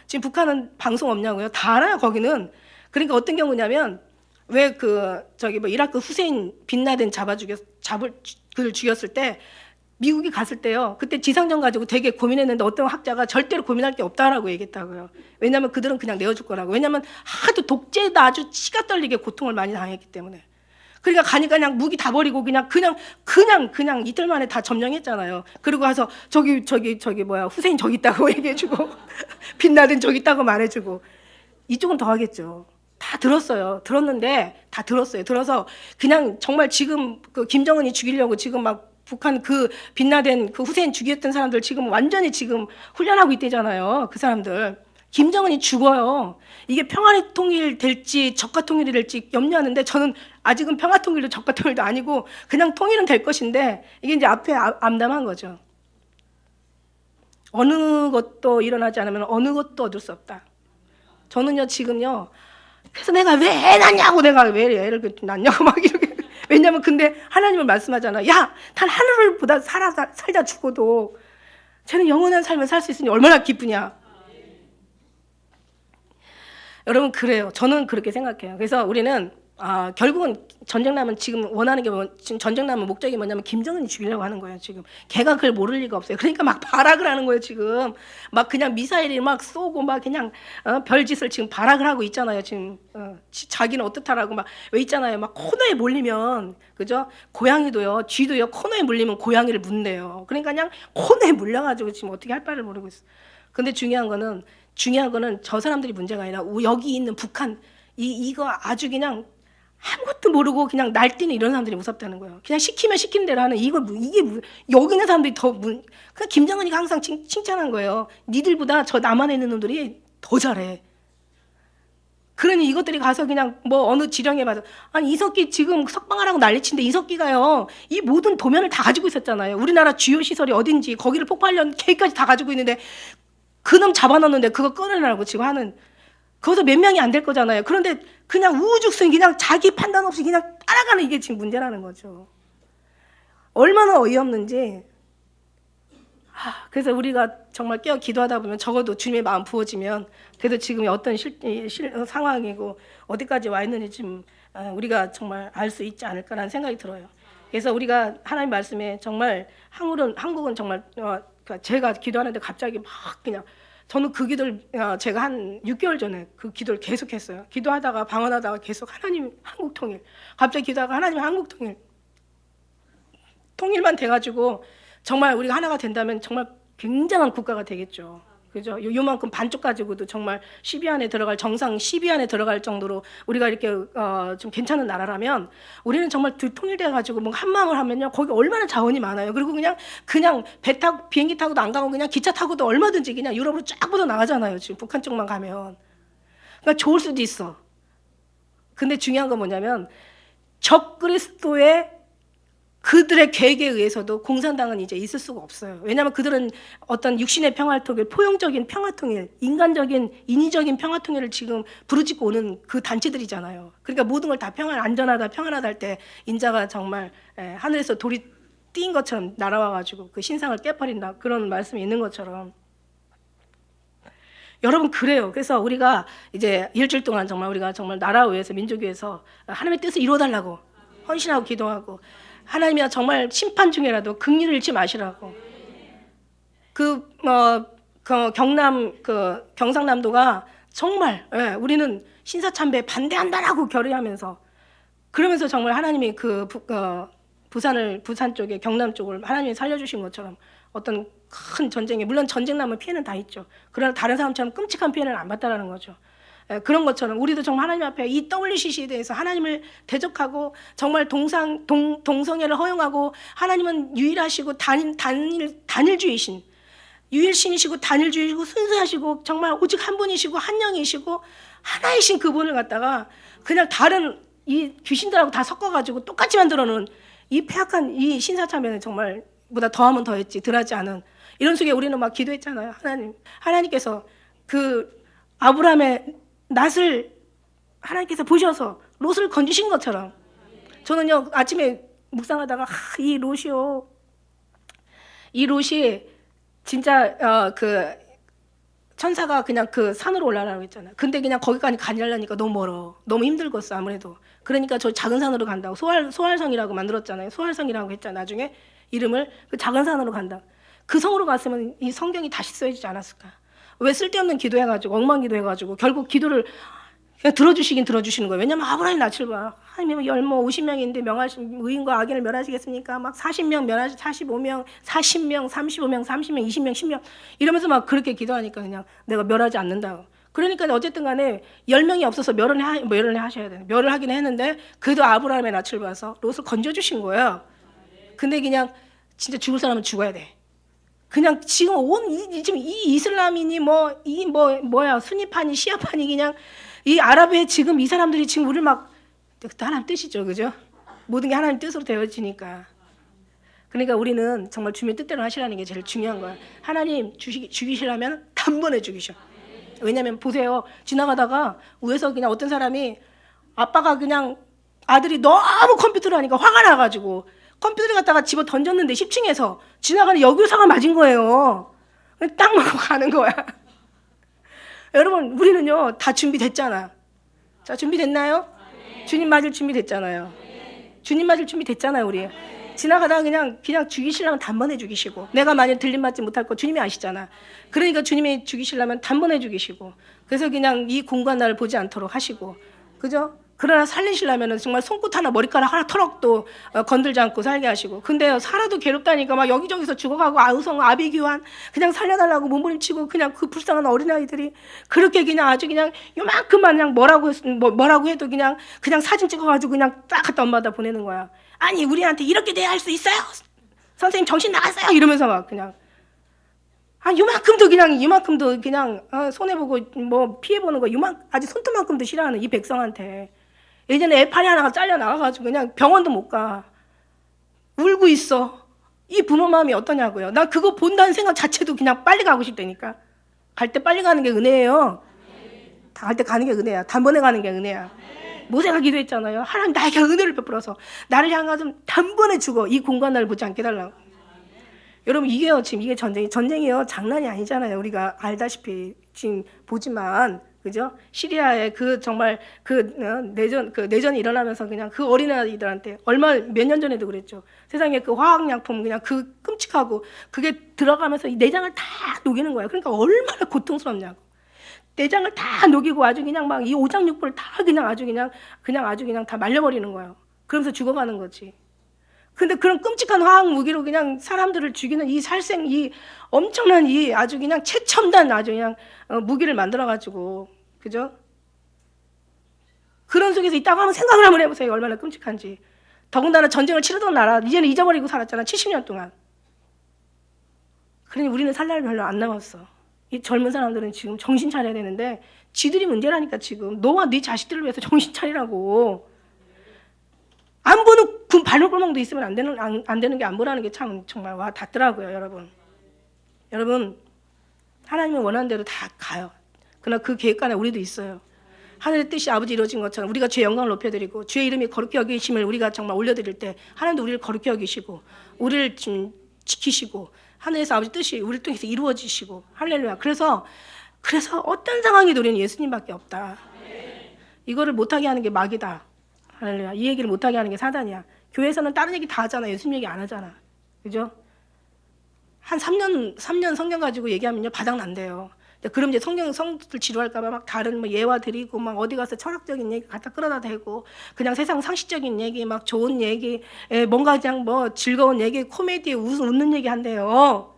[SPEAKER 1] 지금 북한은 방송 없냐고요? 다 알아요, 거기는. 그러니까 어떤 경우냐면, 왜 이라크 후세인 빈라덴 죽였을 때 미국에 갔을 때요. 그때 지상전 가지고 되게 고민했는데 어떤 학자가 절대로 고민할 게 없다라고 얘기했다고요. 왜냐하면 그들은 그냥 내어줄 거라고. 왜냐하면 하도 독재에다 아주 치가 떨리게 고통을 많이 당했기 때문에. 그러니까 가니까 그냥 무기 다 버리고 그냥 이틀 만에 다 점령했잖아요. 그리고 가서 저기 뭐야 후세인 저기 있다고 얘기해주고 빛나든 저기 있다고 말해주고. 이쪽은 더 하겠죠. 다 들었어요. 들었는데 다 들었어요. 들어서 그냥 정말 지금 그 김정은이 죽이려고 지금 막 북한 그 빛나된 그 후세인 죽였던 사람들 지금 완전히 지금 훈련하고 있대잖아요. 그 사람들. 김정은이 죽어요. 이게 평화의 통일 될지 적화 통일이 될지 염려하는데 저는 아직은 평화 통일도 적화 통일도 아니고 그냥 통일은 될 것인데 이게 이제 앞에 암담한 거죠. 어느 것도 일어나지 않으면 어느 것도 얻을 수 없다. 저는요 지금요 그래서 내가 왜 애 낳냐고 내가 왜 애를 낳냐고 막 이렇게 왜냐면 근데 하나님은 말씀하잖아. 야, 단 하늘보다 살다 죽어도 쟤는 영원한 삶을 살 수 있으니 얼마나 기쁘냐. 여러분 그래요. 저는 그렇게 생각해요. 그래서 우리는 결국은 전쟁 나면 지금 원하는 게 지금 전쟁 나면 목적이 뭐냐면 김정은이 죽이려고 하는 거예요. 지금 걔가 그걸 모를 리가 없어요. 그러니까 막 발악을 하는 거예요. 지금 막 그냥 미사일이 막 쏘고 막 그냥 별짓을 지금 발악을 하고 있잖아요. 지금 자기는 어떻다라고 막 왜 있잖아요. 막 코너에 몰리면 그죠? 고양이도요, 쥐도요 코너에 물리면 고양이를 문대요. 그러니까 그냥 코너에 물려가지고 지금 어떻게 할 바를 모르고 있어. 근데 중요한 거는 저 사람들이 문제가 아니라 여기 있는 북한 이거 아주 그냥 아무것도 모르고 그냥 날뛰는 이런 사람들이 무섭다는 거예요. 그냥 시키면 시킨 대로 하는 이게 여기 있는 사람들이 그냥 김정은이가 항상 칭찬한 거예요. 니들보다 저 남한에 있는 놈들이 더 잘해. 그러니 이것들이 가서 그냥 뭐 어느 지령에 맞아. 아니 이석기 지금 석방하라고 난리친데 이석기가요 이 모든 도면을 다 가지고 있었잖아요. 우리나라 주요 시설이 어딘지 거기를 폭발하려는 계획까지 다 가지고 있는데 그놈 잡아놨는데 그거 꺼내라고 지금 하는. 거기서 몇 명이 안 될 거잖아요. 그런데 그냥 우후죽순 그냥 자기 판단 없이 그냥 따라가는 이게 지금 문제라는 거죠. 얼마나 어이없는지. 그래서 우리가 정말 깨어 기도하다 보면 적어도 주님의 마음 부어지면 그래도 지금이 어떤 상황이고 어디까지 와 있는지 좀 우리가 정말 알 수 있지 않을까라는 생각이 들어요. 그래서 우리가 하나님 말씀에 정말 한국은 정말 제가 기도하는데 갑자기 막 그냥 저는 그 기도를 제가 한 6개월 전에 그 기도를 계속했어요. 기도하다가 방언하다가 계속 하나님 한국 통일. 갑자기 기도하다가 하나님 한국 통일. 통일만 돼가지고 정말 우리가 하나가 된다면 정말 굉장한 국가가 되겠죠. 그죠? 요만큼 반쪽 가지고도 정말 10위 안에 들어갈 정상 10위 안에 들어갈 정도로 우리가 이렇게 좀 괜찮은 나라라면 우리는 정말 통일돼 가지고 뭐 한마음을 하면요 거기 얼마나 자원이 많아요. 그리고 그냥 배 타고 비행기 타고도 안 가고 그냥 기차 타고도 얼마든지 그냥 유럽으로 쫙 뻗어 나가잖아요. 지금 북한 쪽만 가면 그러니까 좋을 수도 있어. 근데 중요한 건 뭐냐면 적그리스도의 그들의 계획에 의해서도 공산당은 이제 있을 수가 없어요. 왜냐하면 그들은 어떤 육신의 평화통일, 포용적인 평화통일, 인위적인 평화통일을 지금 부르짖고 오는 그 단체들이잖아요. 그러니까 모든 걸 다 안전하다, 평안하다 할 때 인자가 정말 하늘에서 돌이 뛴 것처럼 날아와가지고 그 신상을 깨버린다. 그런 말씀이 있는 것처럼. 여러분 그래요. 그래서 우리가 이제 일주일 동안 정말 우리가 정말 나라 위해서 민족 위해서 하나님의 뜻을 이루어달라고 헌신하고 기도하고 하나님이야 정말 심판 중에라도 긍휼을 잃지 마시라고. 경상남도가 정말 우리는 신사참배에 반대한다라고 결의하면서 그러면서 정말 하나님이 부산 쪽에 경남 쪽을 하나님이 살려주신 것처럼 어떤 큰 전쟁에 물론 전쟁 나면 피해는 다 있죠. 그러나 다른 사람처럼 끔찍한 피해는 안 받다라는 거죠. 그런 것처럼 우리도 정말 하나님 앞에 이 WCC에 대해서 하나님을 대적하고 정말 동성애를 허용하고 하나님은 유일하시고 단일주의신 유일신이시고 단일주의시고 순수하시고 정말 오직 한 분이시고 한 영이시고 하나이신 그분을 갖다가 그냥 다른 이 귀신들하고 다 섞어가지고 똑같이 만들어놓은 이 폐악한 이 신사참배는 정말 보다 더하면 더했지 덜하지 않은 이런 속에 우리는 막 기도했잖아요. 하나님께서 그 아브라함의 낫을 하나님께서 보셔서 롯을 건지신 것처럼 저는요 아침에 묵상하다가 이 롯이 진짜 천사가 그냥 그 산으로 올라가라고 했잖아. 근데 그냥 거기까지 가려니까 너무 멀어. 너무 힘들겠어 아무래도. 그러니까 저 작은 산으로 간다고. 소활성이라고 만들었잖아요. 소활성이라고 했잖아. 나중에 이름을 그 작은 산으로 간다. 그 성으로 갔으면 이 성경이 다시 써지지 않았을까? 왜 쓸데없는 기도해가지고 엉망 기도해가지고 결국 기도를 그냥 들어주시긴 들어주시는 거예요. 왜냐면 아브라함이 낯을 봐. 하나님 50명인데 명하신 의인과 악인을 멸하시겠습니까? 막 40명 멸하시 45명, 40명, 35명, 30명, 20명, 10명 이러면서 막 그렇게 기도하니까 그냥 내가 멸하지 않는다고. 그러니까 어쨌든 간에 10명이 없어서 멸을 하셔야 돼요. 멸을 하긴 했는데 그래도 아브라함의 낯을 봐서 롯을 건져주신 거예요. 근데 그냥 진짜 죽을 사람은 죽어야 돼. 그냥 지금 지금 이 이슬람이니 뭐야 순위파니 시아파니 그냥 이 아랍에 지금 이 사람들이 지금 우리를 막 하나님 뜻이죠, 그죠? 모든 게 하나님 뜻으로 되어지니까. 그러니까 우리는 정말 주님의 뜻대로 하시라는 게 제일 중요한 거야. 하나님 죽이시려면 단번에 죽이셔. 왜냐면 보세요, 지나가다가 위에서 그냥 어떤 사람이 아빠가 그냥 아들이 너무 컴퓨터를 하니까 화가 나가지고 컴퓨터를 갖다가 집어 던졌는데 10층에서 지나가는 여교사가 맞은 거예요. 딱 맞고 가는 거야. 여러분 우리는요 다 준비됐잖아. 자 준비됐나요? 주님 맞을 준비 됐잖아요. 주님 맞을 준비 됐잖아요. 우리 지나가다가 그냥 죽이시려면 단번에 죽이시고 내가 만약 들림받지 못할 거 주님이 아시잖아. 그러니까 주님이 죽이시려면 단번에 죽이시고 그래서 그냥 이 공간 나를 보지 않도록 하시고 그죠? 그러나 살리시려면 정말 손끝 하나 머리카락 하나 털럭도 건들지 않고 살게 하시고 근데 살아도 괴롭다니까 막 여기저기서 죽어가고 아우성 아비규환 그냥 살려달라고 몸부림치고 그냥 그 불쌍한 어린아이들이 그렇게 그냥 아주 그냥 요만큼만 그냥 뭐라고 해도 그냥 사진 찍어가지고 그냥 딱 갖다 엄마다 보내는 거야. 아니 우리한테 이렇게 대할 수 있어요? 선생님 정신 나갔어요? 이러면서 막 그냥 이만큼도 그냥 손해보고 뭐 피해보는 거 아직 손톱만큼도 싫어하는 이 백성한테 예전에 애팔이 하나가 잘려 나가가지고 그냥 병원도 못 가. 울고 있어. 이 부모 마음이 어떠냐고요. 나 그거 본다는 생각 자체도 그냥 빨리 가고 싶다니까. 갈 때 빨리 가는 게 은혜예요. 갈 때 가는 게 은혜야. 단번에 가는 게 은혜야. 모세가 기도했잖아요. 하나님 나에게 은혜를 베풀어서 나를 향하여 단번에 죽어. 이 공간 나를 보지 않게 해달라고. 여러분 이게요 지금 이게 전쟁이요 장난이 아니잖아요. 우리가 알다시피 지금 보지만 그죠? 시리아의 그 정말 내전이 일어나면서 그냥 그 어린아이들한테 몇 년 전에도 그랬죠. 세상에 그 화학약품 그냥 그 끔찍하고 그게 들어가면서 이 내장을 다 녹이는 거예요. 그러니까 얼마나 고통스럽냐고. 내장을 다 녹이고 아주 그냥 막 이 오장육부를 다 그냥 아주 그냥 다 말려버리는 거예요. 그러면서 죽어가는 거지. 근데 그런 끔찍한 화학 무기로 그냥 사람들을 죽이는 이 엄청난 아주 그냥 최첨단 아주 그냥 무기를 만들어가지고 그죠? 그런 속에서 있다고 한번 생각을 한번 해보세요. 얼마나 끔찍한지. 더군다나 전쟁을 치르던 나라 이제는 잊어버리고 살았잖아. 70년 동안. 그러니 우리는 살 날이 별로 안 남았어. 이 젊은 사람들은 지금 정신 차려야 되는데 지들이 문제라니까 지금. 너와 네 자식들을 위해서 정신 차리라고. 안 보는 발목구멍도 있으면 안 되는 게 안 보라는 게 참 정말 와 닿더라고요, 여러분. 여러분, 하나님이 원하는 대로 다 가요. 그러나 그 계획 안에 우리도 있어요. 하늘의 뜻이 아버지 이루어진 것처럼 우리가 주의 영광을 높여드리고 주의 이름이 거룩히 여기심을 우리가 정말 올려드릴 때 하나님도 우리를 거룩히 여기시고 우리를 좀 지키시고 하늘에서 아버지 뜻이 우리를 통해서 이루어지시고 할렐루야. 그래서 어떤 상황에도 우리는 예수님밖에 없다. 이거를 못하게 하는 게 마귀다. 할렐루야. 이 얘기를 못하게 하는 게 사단이야. 교회에서는 다른 얘기 다 하잖아. 예수님 얘기 안 하잖아. 그죠? 한 3년 성경 가지고 얘기하면요 바닥 난대요. 그럼 이제 성도들 지루할까봐 막 다른 뭐 예화 드리고 막 어디 가서 철학적인 얘기 갖다 끌어다 대고 그냥 세상 상식적인 얘기 막 좋은 얘기 뭔가 그냥 뭐 즐거운 얘기 코미디에 웃는 얘기 한대요.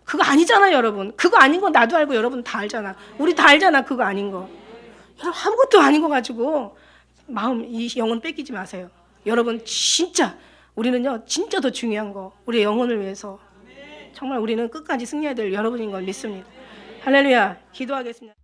[SPEAKER 1] 그거 아니잖아요, 여러분. 그거 아닌 건 나도 알고 여러분 다 알잖아. 우리 다 알잖아, 그거 아닌 거. 여러분 아무것도 아닌 거 가지고 이 영혼 뺏기지 마세요. 여러분 진짜 우리는요 진짜 더 중요한 거 우리의 영혼을 위해서 정말 우리는 끝까지 승리해야 될 여러분인 걸 믿습니다. 할렐루야. 기도하겠습니다.